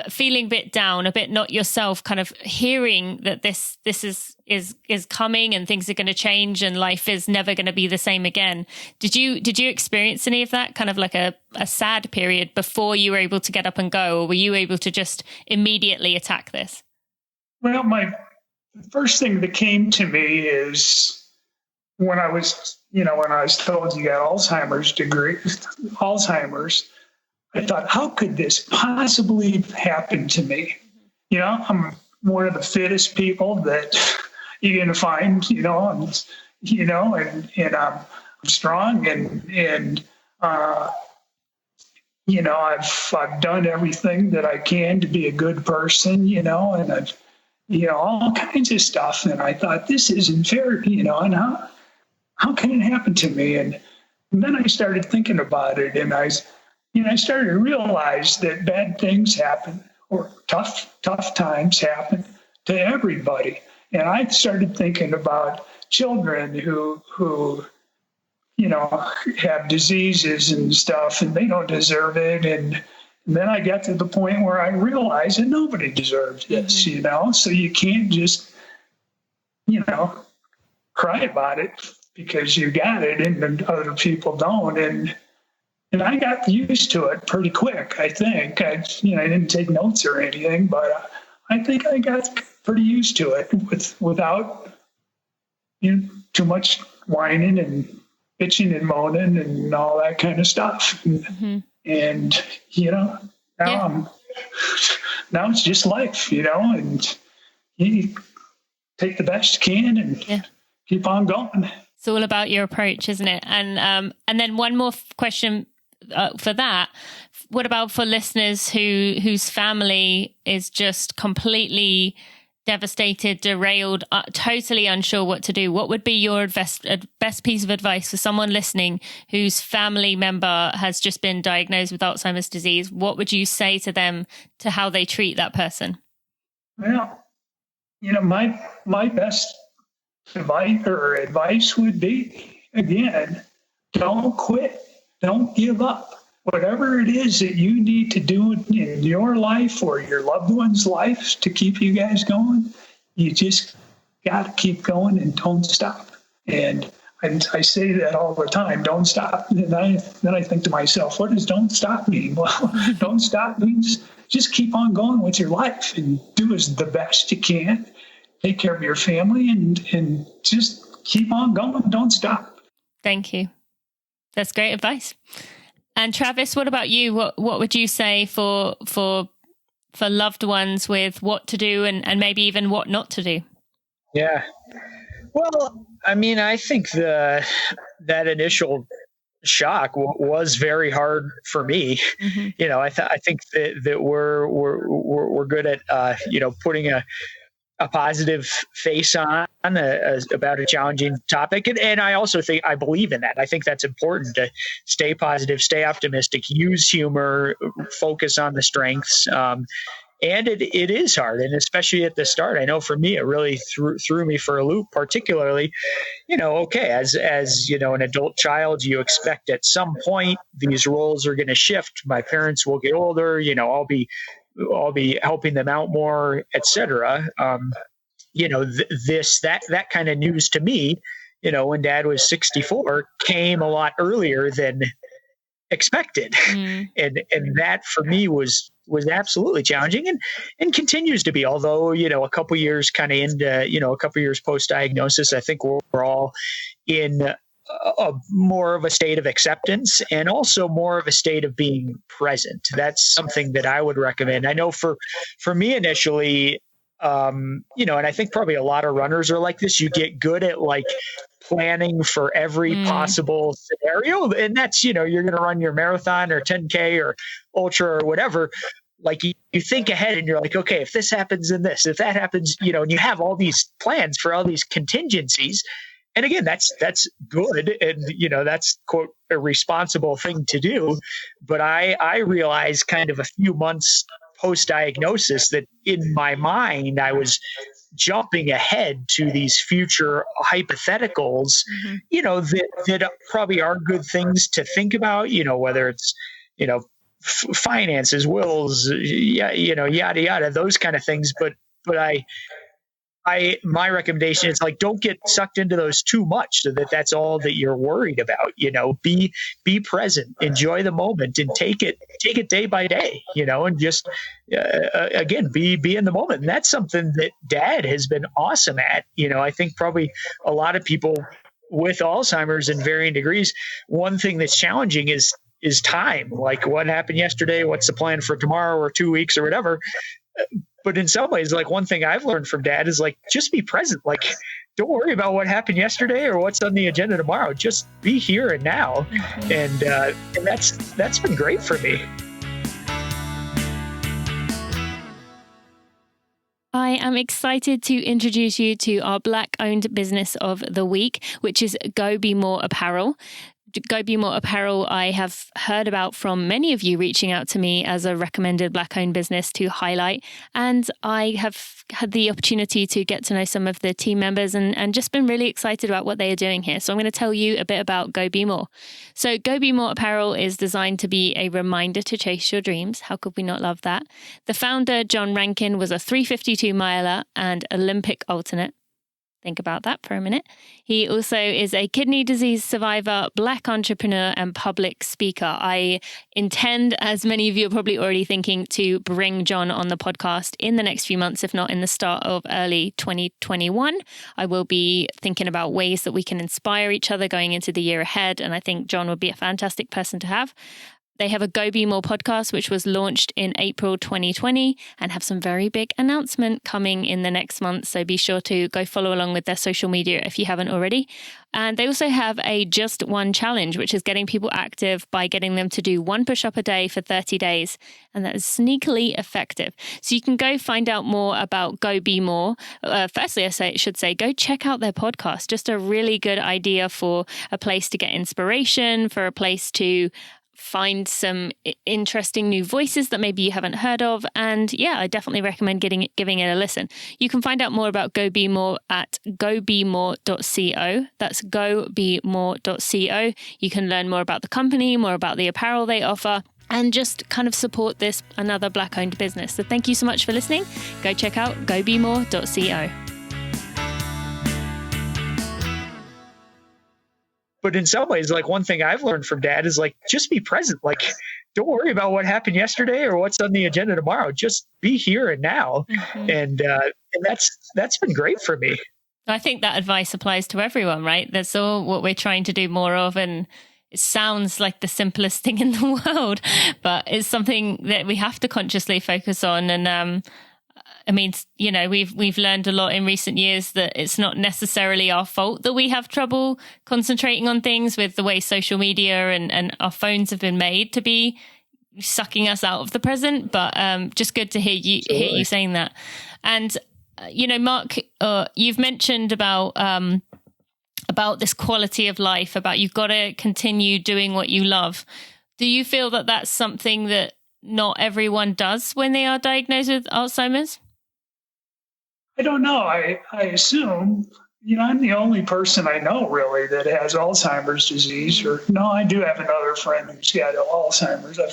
feeling a bit down, a bit not yourself, kind of hearing that this is coming and things are going to change and life is never going to be the same again? Did you experience any of that, kind of like a sad period before you were able to get up and go, or were you able to just immediately attack this? Well, the first thing that came to me is when I was told you got Alzheimer's, I thought, how could this possibly happen to me? I'm one of the fittest people that you're going to find, and I'm strong, and I've done everything that I can to be a good person, and I've, all kinds of stuff. And I thought, this isn't fair, and how can it happen to me? And then I started thinking about it, and I started to realize that bad things happen, or tough times happen to everybody. And I started thinking about children who have diseases and stuff, and they don't deserve it. And then I got to the point where I realized that nobody deserves this, so you can't just, cry about it because you got it and other people don't. And I got used to it pretty quick, I think. I didn't take notes or anything, but I think I got pretty used to it without too much whining and bitching and moaning and all that kind of stuff. And now now it's just life, and you take the best you can and keep on going. It's all about your approach, isn't it? And then one more question for that. What about for listeners whose family is just completely devastated, derailed, totally unsure what to do? What would be your best piece of advice for someone listening whose family member has just been diagnosed with Alzheimer's disease? What would you say to them to how they treat that person? Well, my best advice would be, again, don't quit. Don't give up. Whatever it is that you need to do in your life or your loved one's life to keep you guys going, you just got to keep going and don't stop. And I say that all the time, don't stop. And then I think to myself, what does don't stop mean? Well, don't stop means just keep on going with your life and do as the best you can. Take care of your family and just keep on going. Don't stop. Thank you. That's great advice. And Travis, what about you? What would you say for loved ones with what to do and maybe even what not to do? Yeah. Well, I think that initial shock was very hard for me. I think that we're good at putting a positive face on about a challenging topic. And I also think I believe in that. I think that's important to stay positive, stay optimistic, use humor, focus on the strengths. And it is hard. And especially at the start, I know for me, it really threw me for a loop, particularly, as an adult child, you expect at some point these roles are going to shift. My parents will get older, I'll be helping them out more, etc. That kind of news to me, when Dad was 64, came a lot earlier than expected, and that for me was absolutely challenging and continues to be. Although a couple years kind of into a couple years post diagnosis, I think we're all in more of a state of acceptance and also more of a state of being present. That's something that I would recommend. I know for me initially, and I think probably a lot of runners are like this. You get good at planning for every possible scenario. And that's, you're going to run your marathon or 10K or ultra or whatever. You think ahead and you're like, okay, if this happens and this, if that happens, and you have all these plans for all these contingencies. And again, that's good. And, that's, quote, a responsible thing to do. But I realized kind of a few months post-diagnosis that in my mind, I was jumping ahead to these future hypotheticals, that probably are good things to think about, whether it's, finances, wills, yada, yada, those kind of things. But my recommendation is don't get sucked into those too much so that's all that you're worried about. Be present, enjoy the moment, and take it day by day, and just, again, be in the moment. And that's something that Dad has been awesome at. I think probably a lot of people with Alzheimer's in varying degrees, one thing that's challenging is time. What happened yesterday? What's the plan for tomorrow or 2 weeks or whatever? But in some ways, one thing I've learned from Dad is just be present. Don't worry about what happened yesterday or what's on the agenda tomorrow. Just be here and now. And that's been great for me. I am excited to introduce you to our Black-owned business of the week, which is Go Be More Apparel. Go Be More Apparel, I have heard about from many of you reaching out to me as a recommended Black-owned business to highlight. And I have had the opportunity to get to know some of the team members and just been really excited about what they are doing here. So I'm going to tell you a bit about Go Be More. So Go Be More Apparel is designed to be a reminder to chase your dreams. How could we not love that? The founder, John Rankin, was a 352 miler and Olympic alternate. Think about that for a minute. He also is a kidney disease survivor, Black entrepreneur, and public speaker. I intend, as many of you are probably already thinking, to bring John on the podcast in the next few months, if not in the start of early 2021. I will be thinking about ways that we can inspire each other going into the year ahead, and I think John would be a fantastic person to have. They have a Go Be More podcast, which was launched in April 2020 and have some very big announcement coming in the next month. So be sure to go follow along with their social media if you haven't already. And they also have a Just One challenge, which is getting people active by getting them to do 1 push-up a day for 30 days. And that is sneakily effective. So you can go find out more about Go Be More. Firstly, I should say, go check out their podcast. Just a really good idea for a place to get inspiration, for a place to find some interesting new voices that maybe you haven't heard of. And yeah, I definitely recommend giving it a listen. You can find out more about Go Be More at gobemore.co. That's gobemore.co. You can learn more about the company, more about the apparel they offer, and just kind of support this another Black-owned business. So thank you so much for listening. Go check out gobemore.co. But in some ways, like one thing I've learned from Dad is like, just be present. Like, don't worry about what happened yesterday or what's on the agenda tomorrow. Just be here and now. Mm-hmm. And that's been great for me. I think that advice applies to everyone, right? That's all what we're trying to do more of. And it sounds like the simplest thing in the world, but it's something that we have to consciously focus on. And I mean, you know, we've learned a lot in recent years that it's not necessarily our fault that we have trouble concentrating on things with the way social media and our phones have been made to be sucking us out of the present. But just good to hear you saying that. And you know, Mark, you've mentioned about this quality of life, about you've got to continue doing what you love. Do you feel that that's something that not everyone does when they are diagnosed with Alzheimer's? I don't know. I assume, you know, I'm the only person I know really that has Alzheimer's disease. Or no, I do have another friend who's got Alzheimer's. I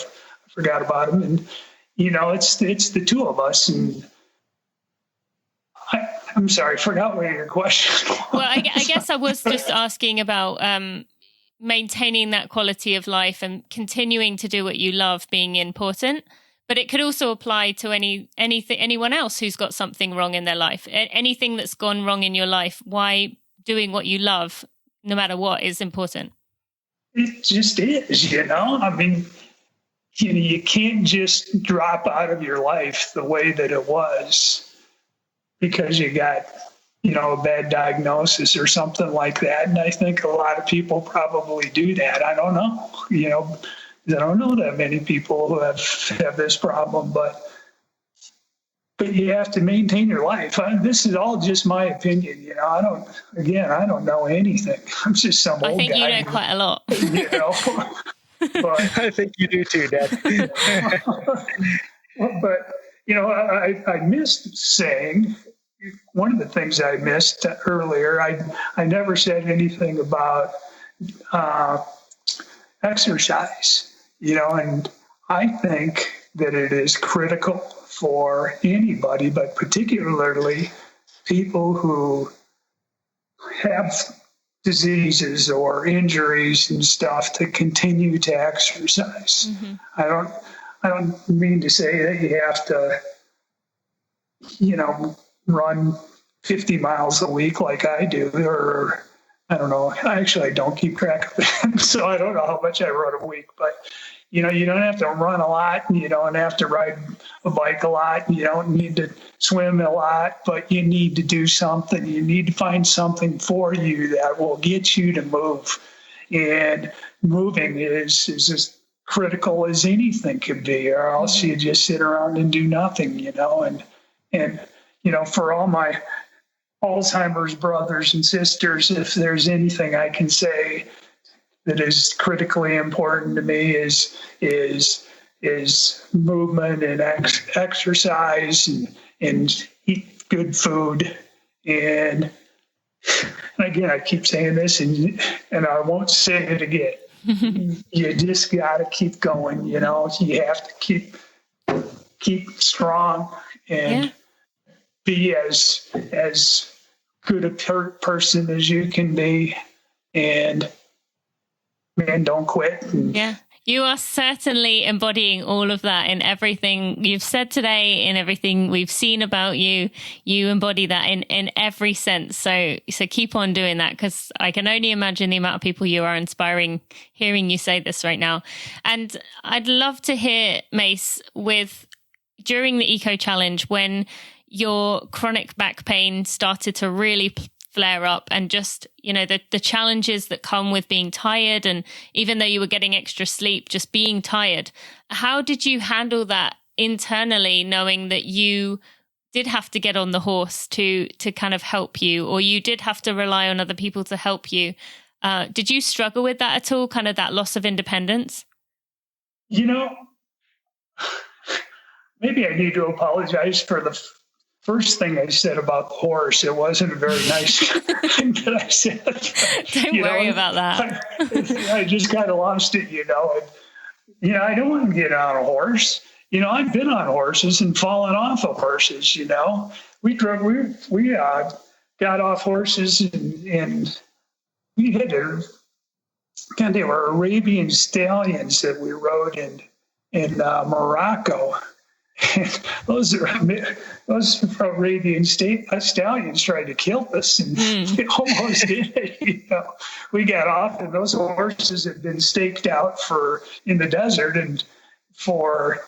forgot about him. And, you know, it's the two of us. And I'm sorry, I forgot what your question was. Well, I guess I was just asking about maintaining that quality of life and continuing to do what you love being important. But it could also apply to anyone else who's got something wrong in their life. Anything that's gone wrong in your life, why doing what you love, no matter what, is important. It just is, you know. I mean, you know, you can't just drop out of your life the way that it was because you got, you know, a bad diagnosis or something like that. And I think a lot of people probably do that. I don't know, you know. I don't know that many people who have this problem, but you have to maintain your life. This is all just my opinion, you know. I don't know anything. I'm just some old guy. I think you know quite a lot. You know, but I think you do too, Dad. But you know, I missed saying one of the things I missed earlier. I never said anything about exercise. You know, and I think that it is critical for anybody, but particularly people who have diseases or injuries and stuff to continue to exercise. Mm-hmm. I don't mean to say that you have to, you know, run 50 miles a week like I do, or I don't know. Actually, I don't keep track of it, so I don't know how much I run a week, but you know, you don't have to run a lot. You don't have to ride a bike a lot. You don't need to swim a lot, but you need to do something. You need to find something for you that will get you to move. And moving is as critical as anything could be, or else you just sit around and do nothing, you know. And you know, for all my Alzheimer's brothers and sisters, if there's anything I can say that is critically important to me is movement and exercise and eat good food. And again, I keep saying this, and I won't say it again. You just got to keep going. You have to keep strong and be as good a person as you can be. And man, don't quit. Yeah. You are certainly embodying all of that in everything you've said today, in everything we've seen about you. You embody that in every sense. So keep on doing that, because I can only imagine the amount of people you are inspiring hearing you say this right now. And I'd love to hear, Mace, during the Eco Challenge, when your chronic back pain started to really flare up, and just, the challenges that come with being tired, and even though you were getting extra sleep, just being tired. How did you handle that internally, knowing that you did have to get on the horse to kind of help you, or you did have to rely on other people to help you? Did you struggle with that at all, kind of that loss of independence? Maybe I need to apologize for the first thing I said about the horse. It wasn't a very nice thing that I said. Don't worry about that. I just kind of lost it, And, I don't want to get on a horse. I've been on horses and fallen off of horses. We got off horses and we had they were Arabian stallions that we rode in Morocco. Those Arabian stallions tried to kill us, and they almost did it. We got off, and those horses had been staked out in the desert, and for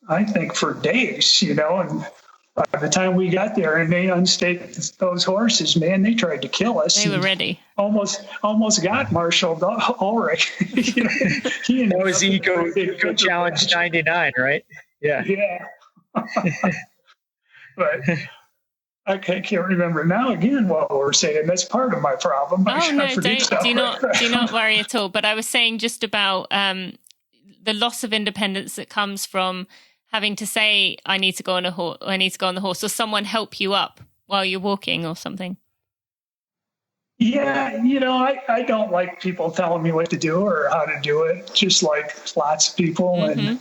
I think for days, and by the time we got there and they unstaked those horses, man, they tried to kill us. They were ready. Almost got Marshall Ulrich. That was Eco Challenge 99, right? Yeah. Yeah. But I can't remember now again what we're saying. That's part of my problem. Do not worry at all. But I was saying just about the loss of independence that comes from having to say, I need to go on the horse, or someone help you up while you're walking or something. Yeah, I don't like people telling me what to do or how to do it, just like lots of people. Mm-hmm.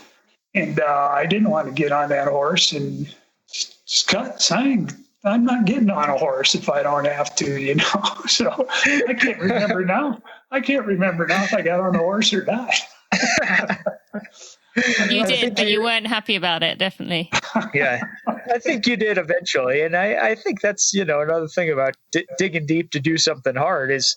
And I didn't want to get on that horse and just cut saying, I'm not getting on a horse if I don't have to, So I can't remember now. If I got on the horse or not. You did, but you weren't happy about it, definitely. Yeah, I think you did eventually. And I think that's, another thing about digging deep to do something hard is,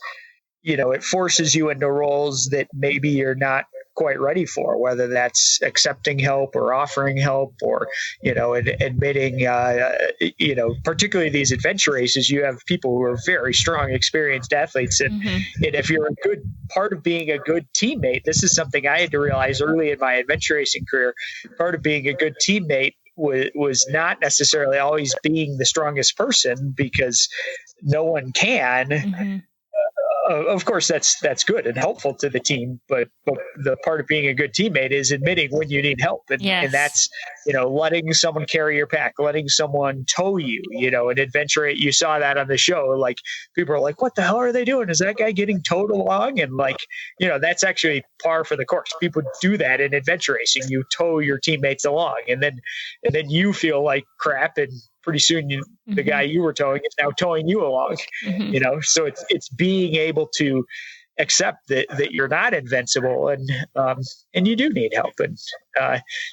it forces you into roles that maybe you're not quite ready for, whether that's accepting help or offering help or, admitting, particularly these adventure races, you have people who are very strong, experienced athletes. And, and if you're a good part of being a good teammate, this is something I had to realize early in my adventure racing career. Part of being a good teammate was not necessarily always being the strongest person, because no one can. Mm-hmm. Of course, that's good and helpful to the team, but the part of being a good teammate is admitting when you need help, and that's letting someone carry your pack, letting someone tow you. An adventure, you saw that on the show. Like, people are like, "What the hell are they doing? Is that guy getting towed along?" And that's actually par for the course. People do that in adventure racing. You tow your teammates along, and then you feel like crap, and pretty soon the guy you were towing is now towing you along. So it's being able to accept that you're not invincible, and you do need help. And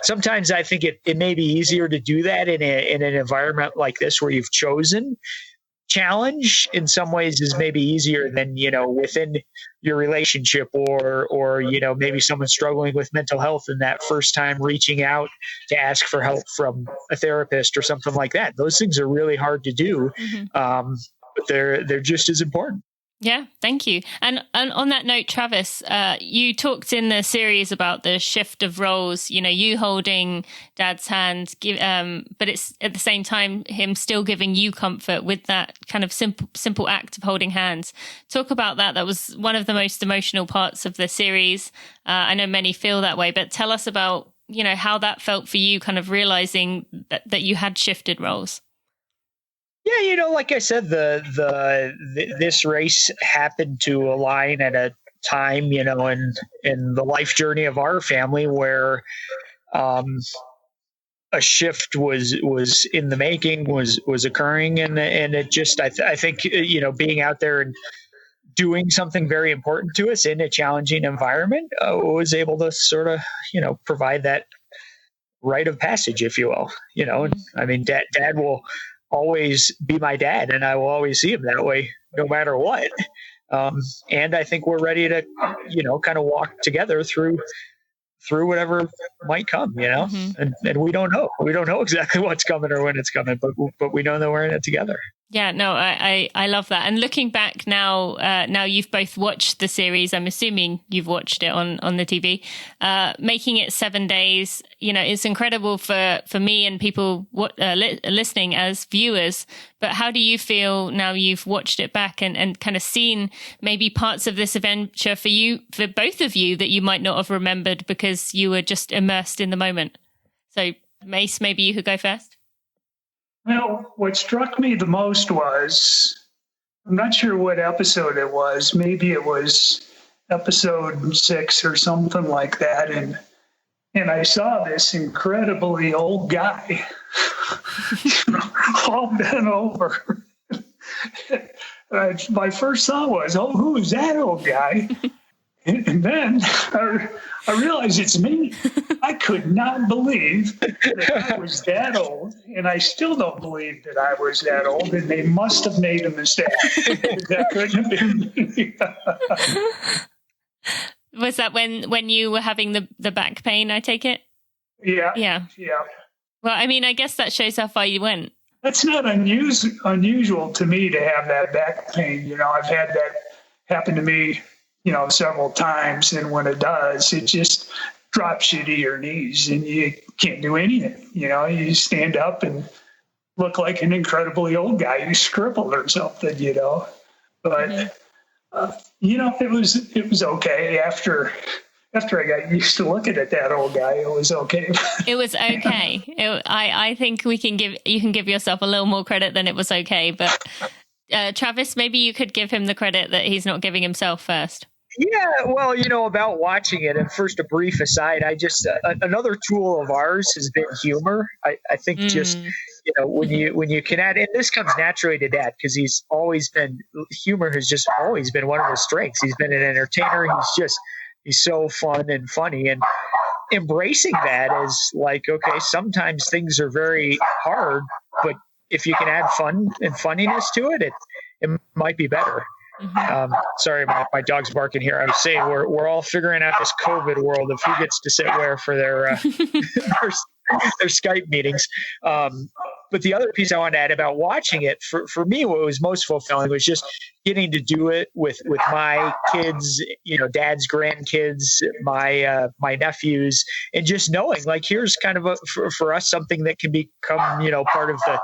sometimes I think it may be easier to do that in an environment like this where you've chosen challenge. In some ways is maybe easier than within your relationship, or maybe someone struggling with mental health, and that first time reaching out to ask for help from a therapist or something like that. Those things are really hard to do, but they're just as important. Yeah, thank you. And on that note, Travis, you talked in the series about the shift of roles, you holding Dad's hand, but it's at the same time him still giving you comfort with that kind of simple act of holding hands. Talk about that. That was one of the most emotional parts of the series. I know many feel that way, but tell us about, how that felt for you, kind of realizing that you had shifted roles. Yeah, like I said, this race happened to align at a time, in the life journey of our family where a shift was in the making, was occurring, and it just I think being out there and doing something very important to us in a challenging environment was able to sort of provide that rite of passage, if you will. I mean, dad will always be my dad, and I will always see him that way, no matter what. And I think we're ready to, kind of walk together through whatever might come, and we don't know exactly what's coming or when it's coming, but we know that we're in it together. Yeah, no, I love that. And looking back now you've both watched the series. I'm assuming you've watched it on the TV. Making it 7 days, it's incredible for me and people listening as viewers. But how do you feel now you've watched it back and kind of seen maybe parts of this adventure for both of you that you might not have remembered because you were just immersed in the moment? So, Mace, maybe you could go first. Well, what struck me the most was, I'm not sure what episode it was. Maybe it was episode 6 or something like that. And I saw this incredibly old guy all bent over. My first thought was, oh, who is that old guy? And then I realized it's me. I could not believe that I was that old, and I still don't believe that I was that old, and they must have made a mistake. That couldn't have been me. Was that when you were having the back pain, I take it? Yeah. Well, I mean, I guess that shows how far you went. That's not unusual to me to have that back pain. I've had that happen to me several times. And when it does, it just drops you to your knees and you can't do anything. You stand up and look like an incredibly old guy who scribbled or something, But, it was okay after I got used to looking at that old guy. It was okay. It was okay. I think you can give yourself a little more credit than it was okay. But Travis, maybe you could give him the credit that he's not giving himself first. Yeah, well, about watching it, and first a brief aside, I just another tool of ours has been humor. I think just when you can add, and this comes naturally to Dad because humor has just always been one of his strengths. He's been an entertainer. He's so fun and funny, and embracing that as like, okay, sometimes things are very hard, but if you can add fun and funniness to it, it might be better. Sorry, my dog's barking here. I was saying we're all figuring out this COVID world of who gets to sit where for their Skype meetings. But the other piece I wanted to add about watching it, for me, what was most fulfilling was just getting to do it with my kids, Dad's grandkids, my nephews, and just knowing like here's kind of for us something that can become part of the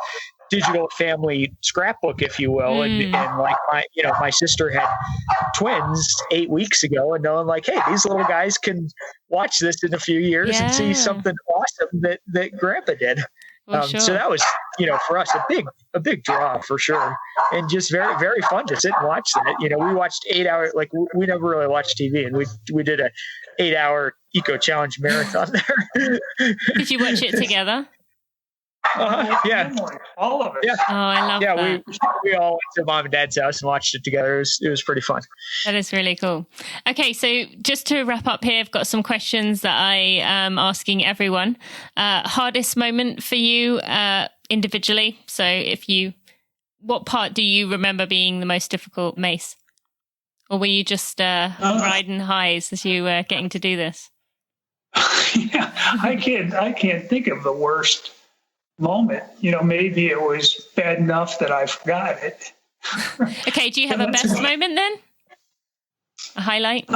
digital family scrapbook, if you will. And like my sister had twins 8 weeks ago, and knowing like, hey, these little guys can watch this in a few years and see something awesome that Grandpa did. Sure. So that was, for us a big draw for sure, and just very, very fun to sit and watch that. We watched 8 hours. Like we never really watched TV, and we did a 8-hour Eco Challenge marathon there. Did you watch it together? Yeah, all of it. Yeah. Oh, I love that. we all went to Mom and Dad's house and watched it together. It was pretty fun. That is really cool. Okay, so just to wrap up here, I've got some questions that I am asking everyone. Hardest moment for you individually. So what part do you remember being the most difficult, Mace? Or were you just riding highs as you were getting to do this? Yeah, I can't think of the worst moment. Maybe it was bad enough that I forgot it. Okay, do you have a best moment then? A highlight?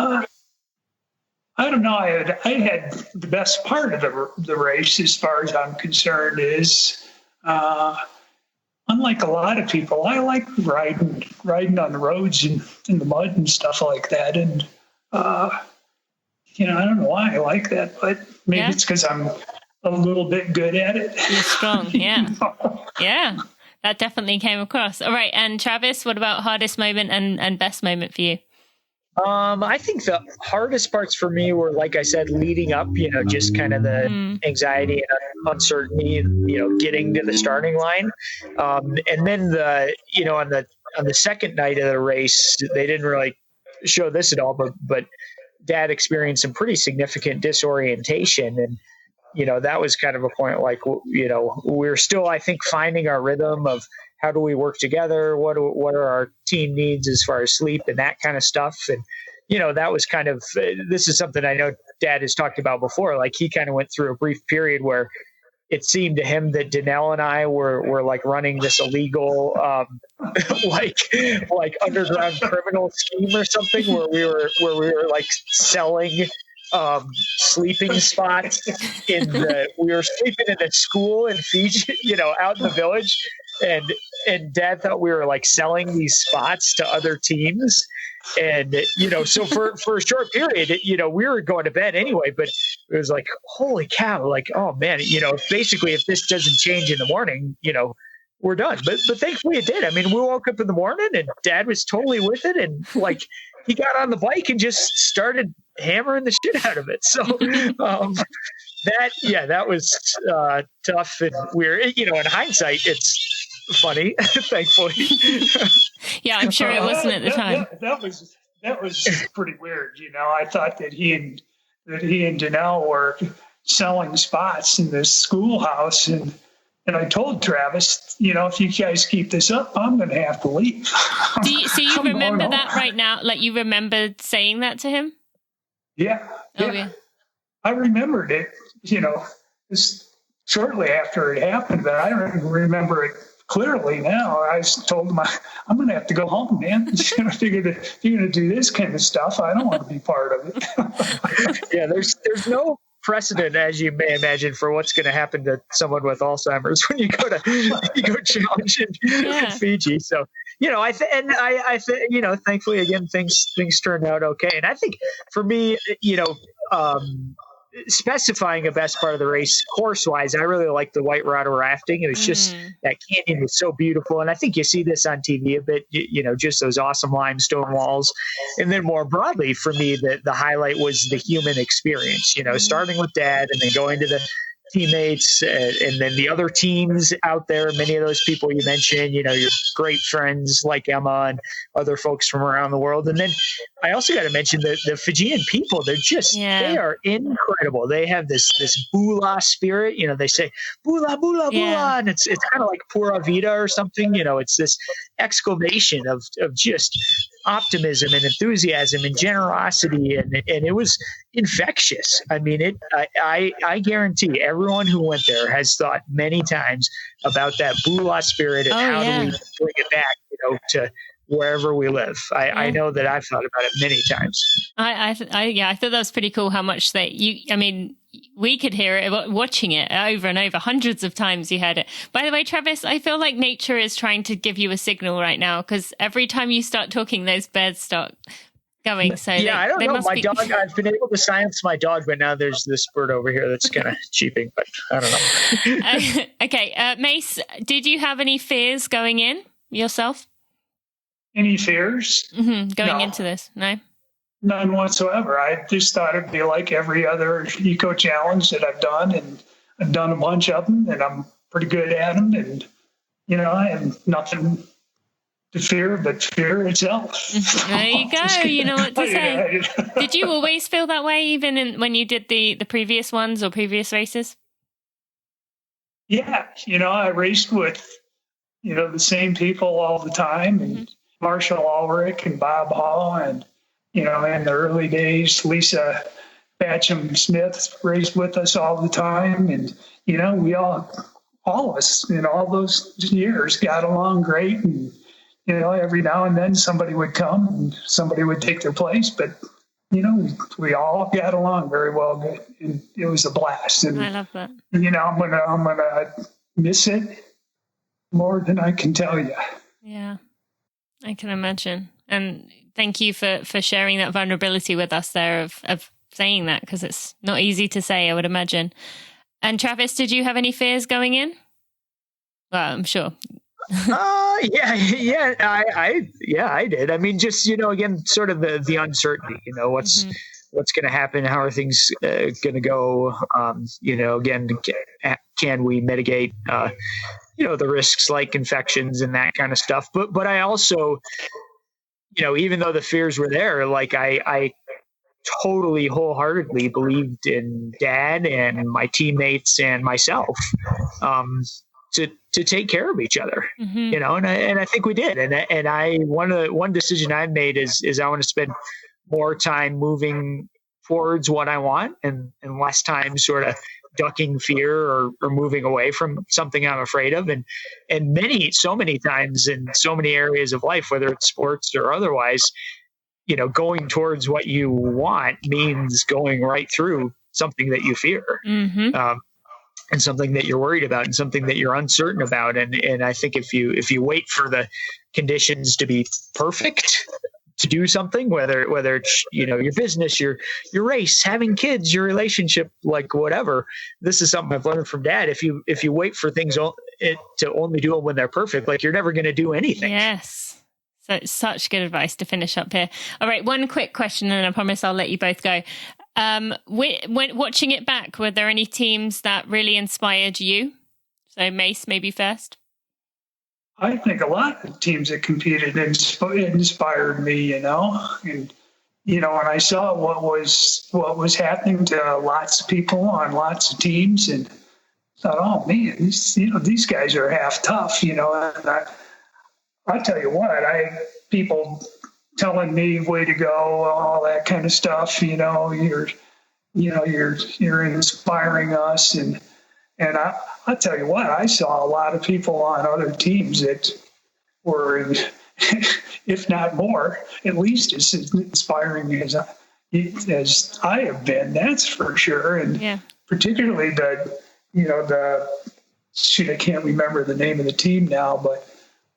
I don't know. I had the best part of the race, as far as I'm concerned, is unlike a lot of people, I like riding on the roads and in the mud and stuff like that. And I don't know why I like that, but maybe it's because I'm a little bit good at it. You're strong, yeah. Yeah, that definitely came across. All right, and Travis, what about hardest moment and best moment for you? I think the hardest parts for me were, like I said, leading up, just kind of the anxiety and uncertainty, getting to the starting line. And then on the second night of the race, they didn't really show this at all, but Dad experienced some pretty significant disorientation. And, that was kind of a point like, we're still, I think, finding our rhythm of how do we work together? What are our team needs as far as sleep and that kind of stuff? And, that was kind of, this is something I know Dad has talked about before. Like, he kind of went through a brief period where it seemed to him that Danelle and I were like running this illegal, like underground criminal scheme or something, where we were like selling sleeping spots we were sleeping in a school in Fiji, out in the village, and Dad thought we were like selling these spots to other teams. And, so for a short period, we were going to bed anyway, but it was like, holy cow, like, oh man, basically if this doesn't change in the morning, we're done. But thankfully it did. I mean, we woke up in the morning and Dad was totally with it. And like, he got on the bike and just started hammering the shit out of it. So, that was tough and weird. In hindsight, it's funny, thankfully. Yeah, I'm sure it wasn't at the time. That was pretty weird. I thought that he and Danelle were selling spots in this schoolhouse, and I told Travis, if you guys keep this up, I'm going to have to leave. So you remember that right now? Like, you remember saying that to him? Yeah. Oh, yeah. I remembered it, just shortly after it happened, but I don't remember it clearly now. I told him, I'm going to have to go home, man. I figured if you're going to do this kind of stuff, I don't want to be part of it. Yeah, there's no precedent, as you may imagine, for what's going to happen to someone with Alzheimer's when you go to Eco Challenge in Fiji. So, thankfully, again, things turned out okay. And I think for me, specifying a best part of the race course-wise, I really liked the white water rafting. It was just, that canyon was so beautiful. And I think you see this on TV a bit, just those awesome limestone walls. And then more broadly for me, the highlight was the human experience, starting with Dad and then going to the teammates and then the other teams out there, many of those people you mentioned, your great friends like Emma and other folks from around the world. And then I also got to mention the Fijian people. They're just, they are incredible. They have this bula spirit, they say bula, bula, bula. And it's kind of like pura vida or something, it's this exclamation of just optimism and enthusiasm and generosity. And it was infectious. I mean, I guarantee everyone who went there has thought many times about that bula spirit and how do we bring it back, to wherever we live. I know that I've thought about it many times. I thought that was pretty cool how much we could hear it, watching it over and over, hundreds of times you heard it. By the way, Travis, I feel like nature is trying to give you a signal right now, because every time you start talking, those birds start going. So I don't know. My dog, I've been able to silence my dog, but now there's this bird over here that's kind of cheeping, but I don't know. Okay. Mace, did you have any fears going in yourself? Any fears? Going into this? No? None whatsoever. I just thought it'd be like every other Eco Challenge that I've done, and I've done a bunch of them, and I'm pretty good at them, and, I have nothing to fear but fear itself. There you go. You know what to say. Did you always feel that way, even when you did the previous ones or previous races? Yeah. I raced with, the same people all the time, and Marshall Ulrich and Bob Hall, and, in the early days, Lisa Batcham Smith raced with us all the time. And, we all of us in all those years got along great. And, every now and then somebody would come and somebody would take their place, but we all got along very well, and it was a blast. And I love that. I'm gonna miss it more than I can tell you. Yeah, I can imagine. And thank you for sharing that vulnerability with us there of saying that, because it's not easy to say, I would imagine. And Travis, did you have any fears going in? Well, I'm sure. Yeah, I did. I mean, just, again, sort of the uncertainty, what's going to happen? How are things going to go? Again, can we mitigate, the risks like infections and that kind of stuff? But I also, even though the fears were there, like I totally wholeheartedly believed in Dad and my teammates and myself, to take care of each other, and I think we did. And one decision I made is I want to spend more time moving towards what I want and less time sort of ducking fear or moving away from something I'm afraid of. And so many times in so many areas of life, whether it's sports or otherwise, going towards what you want means going right through something that you fear. And something that you're worried about and something that you're uncertain about. And I think if you wait for the conditions to be perfect to do something, whether it's, your business, your race, having kids, your relationship, like whatever, this is something I've learned from Dad. If you wait for things to only do them when they're perfect, like you're never going to do anything. Yes. So it's such good advice to finish up here. All right. One quick question, and I promise I'll let you both go. When watching it back, were there any teams that really inspired you? So Mace, maybe first. I think a lot of teams that competed inspired me, and when I saw what was happening to lots of people on lots of teams, and thought, oh man, these guys are half tough, and I tell you what, people telling me way to go, all that kind of stuff, you're inspiring us, and I'll tell you what, I saw a lot of people on other teams that were, if not more, at least as inspiring as I have been, that's for sure. And particularly I can't remember the name of the team now, but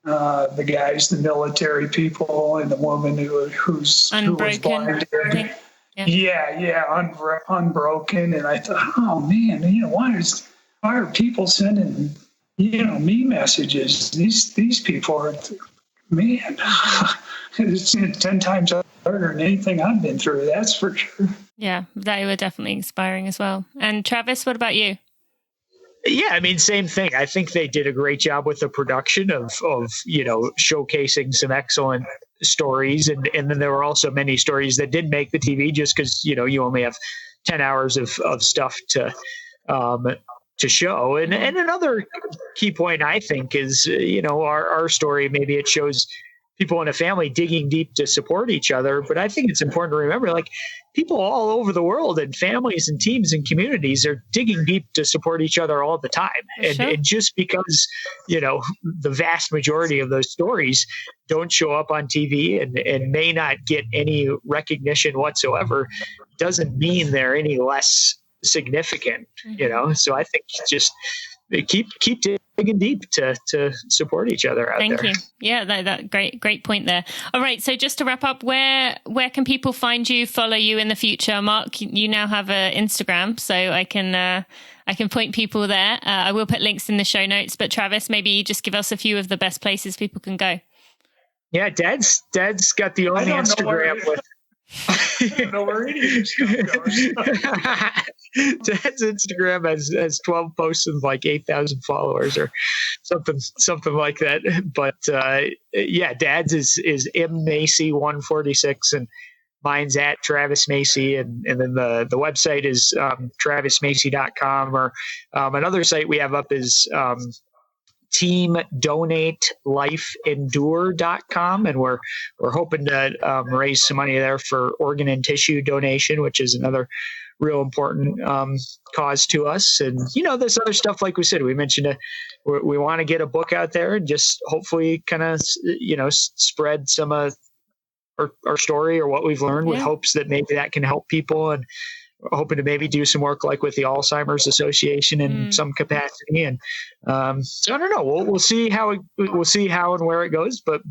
the guys, the military people, and the woman who was blind. Unbroken. And I thought, oh man, why are people sending, me messages? These people are, man, it's 10 times harder than anything I've been through. That's for sure. Yeah, they were definitely inspiring as well. And Travis, what about you? Yeah, I mean, same thing. I think they did a great job with the production of showcasing some excellent stories. And then there were also many stories that did make the TV just because, you only have 10 hours of stuff to show. And another key point, I think, is, our story, maybe it shows people in a family digging deep to support each other. But I think it's important to remember, like, people all over the world and families and teams and communities are digging deep to support each other all the time. And just because, the vast majority of those stories don't show up on TV and may not get any recognition whatsoever, doesn't mean they're any less significant, So I think just keep digging deep to support each other out there. Thank you. Yeah, that great point there. All right, so just to wrap up, where can people find you, follow you in the future? Mark, you now have an Instagram, so I can point people there. I will put links in the show notes, but Travis, maybe you just give us a few of the best places people can go. Yeah, Dad's got the only Instagram with. I don't know where any of this stuff goes. Dad's Instagram has 12 posts and like 8,000 followers or something like that. But Dad's is MMacy-146 and mine's at Travis Macy, and then the website is travismacy.com, or another site we have up is teamdonatelifeendure.com, and we're hoping to raise some money there for organ and tissue donation, which is another real important cause to us. And, there's other stuff, like we said, we mentioned we want to get a book out there and just hopefully kind of, spread some of our story or what we've learned with hopes that maybe that can help people, and hoping to maybe do some work like with the Alzheimer's Association in some capacity. And so I don't know, we'll see how and where it goes, but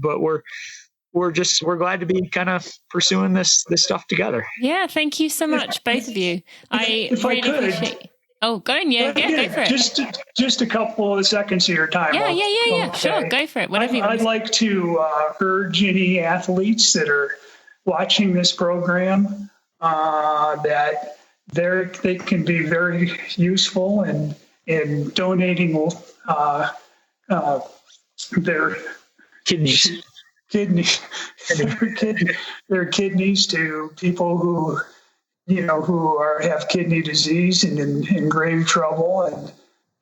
we're glad to be kind of pursuing this stuff together. Yeah. Thank you so much, both of you. If I could. Oh, go on. Yeah, go for it. Just a couple of seconds of your time. Yeah. Okay. Sure, go for it. Whatever you want. I'd like to urge any athletes that are watching this program that they can be very useful in donating their kidneys to people who have kidney disease and in grave trouble,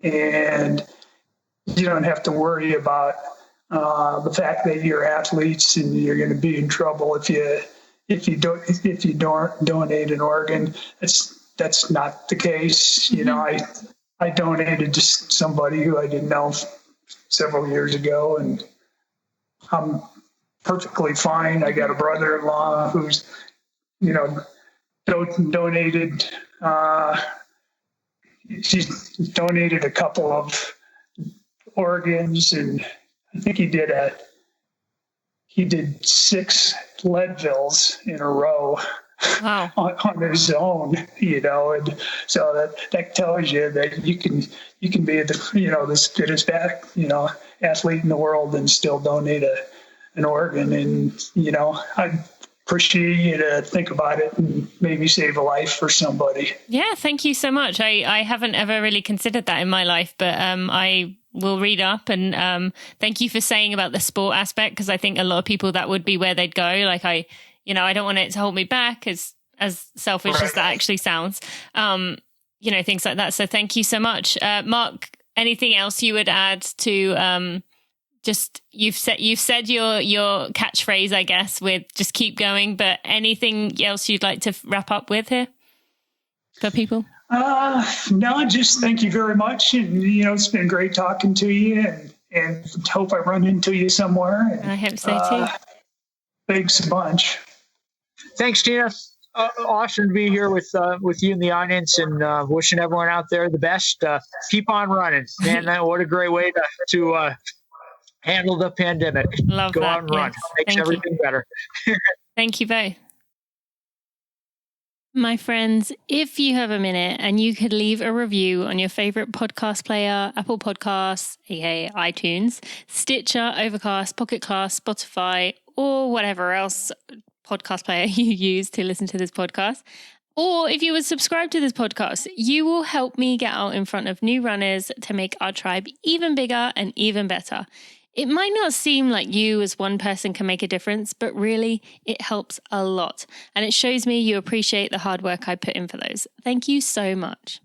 and you don't have to worry about the fact that you're athletes and you're going to be in trouble if you don't donate an organ. That's not the case. I donated to somebody who I didn't know several years ago, and I'm perfectly fine. I got a brother-in-law who's donated. She's donated a couple of organs, and I think he did 6 Leadvilles in a row. Wow. on his own, and so that tells you that you can be the fittest athlete in the world and still donate an organ. And I appreciate you to think about it and maybe save a life for somebody. Yeah, thank you so much. I haven't ever really considered that in my life, but I will read up, and thank you for saying about the sport aspect, because I think a lot of people, that would be where they'd go. Like I don't want it to hold me back, as selfish as that actually sounds, things like that. So thank you so much. Mark, anything else you would add to, just you've said your catchphrase, I guess, with just keep going, but anything else you'd like to wrap up with here for people? No, just thank you very much. And, it's been great talking to you, and hope I run into you somewhere. And, I hope so too. Thanks a bunch. Thanks, Tina. Awesome to be here with you and the audience, and wishing everyone out there the best. Keep on running, man. What a great way to handle the pandemic. Love Go that. out and run. Makes everything better. Thank you both. My friends, if you have a minute and you could leave a review on your favorite podcast player, Apple Podcasts, aka iTunes, Stitcher, Overcast, Pocket Cast, Spotify, or whatever else podcast player you use to listen to this podcast, or if you would subscribe to this podcast, you will help me get out in front of new runners to make our tribe even bigger and even better. It might not seem like you as one person can make a difference, but really it helps a lot. And it shows me you appreciate the hard work I put in for those. Thank you so much.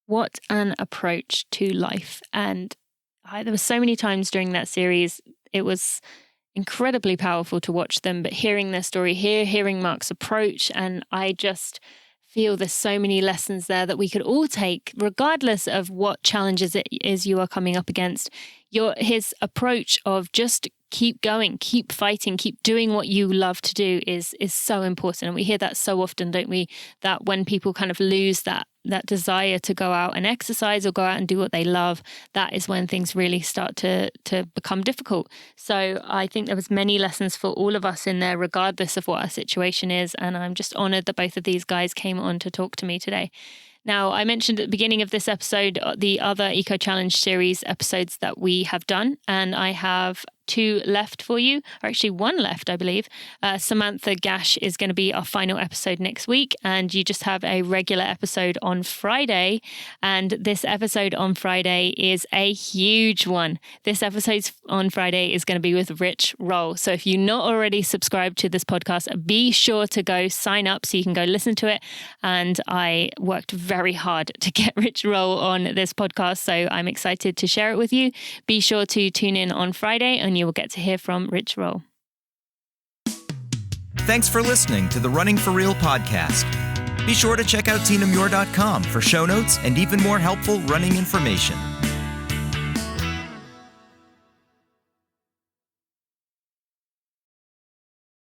What an approach to life. And there were so many times during that series, it was incredibly powerful to watch them, but hearing their story here, hearing Mark's approach, and I just feel there's so many lessons there that we could all take, regardless of what challenges it is you are coming up against. His approach of just keep going, keep fighting, keep doing what you love to do is so important. And we hear that so often, don't we? That when people kind of lose that desire to go out and exercise or go out and do what they love, that is when things really start to become difficult. So I think there was many lessons for all of us in there, regardless of what our situation is. And I'm just honored that both of these guys came on to talk to me today. Now, I mentioned at the beginning of this episode the other Eco Challenge series episodes that we have done, and I have 2 left for you, or actually 1 left, I believe. Samantha Gash is going to be our final episode next week, and you just have a regular episode on Friday. And this episode on Friday is a huge one. This episode on Friday is going to be with Rich Roll. So if you're not already subscribed to this podcast, be sure to go sign up so you can go listen to it. And I worked very hard to get Rich Roll on this podcast, so I'm excited to share it with you. Be sure to tune in on Friday, and you will get to hear from Rich Roll. Thanks for listening to the Running for Real podcast. Be sure to check out tinamuir.com for show notes and even more helpful running information.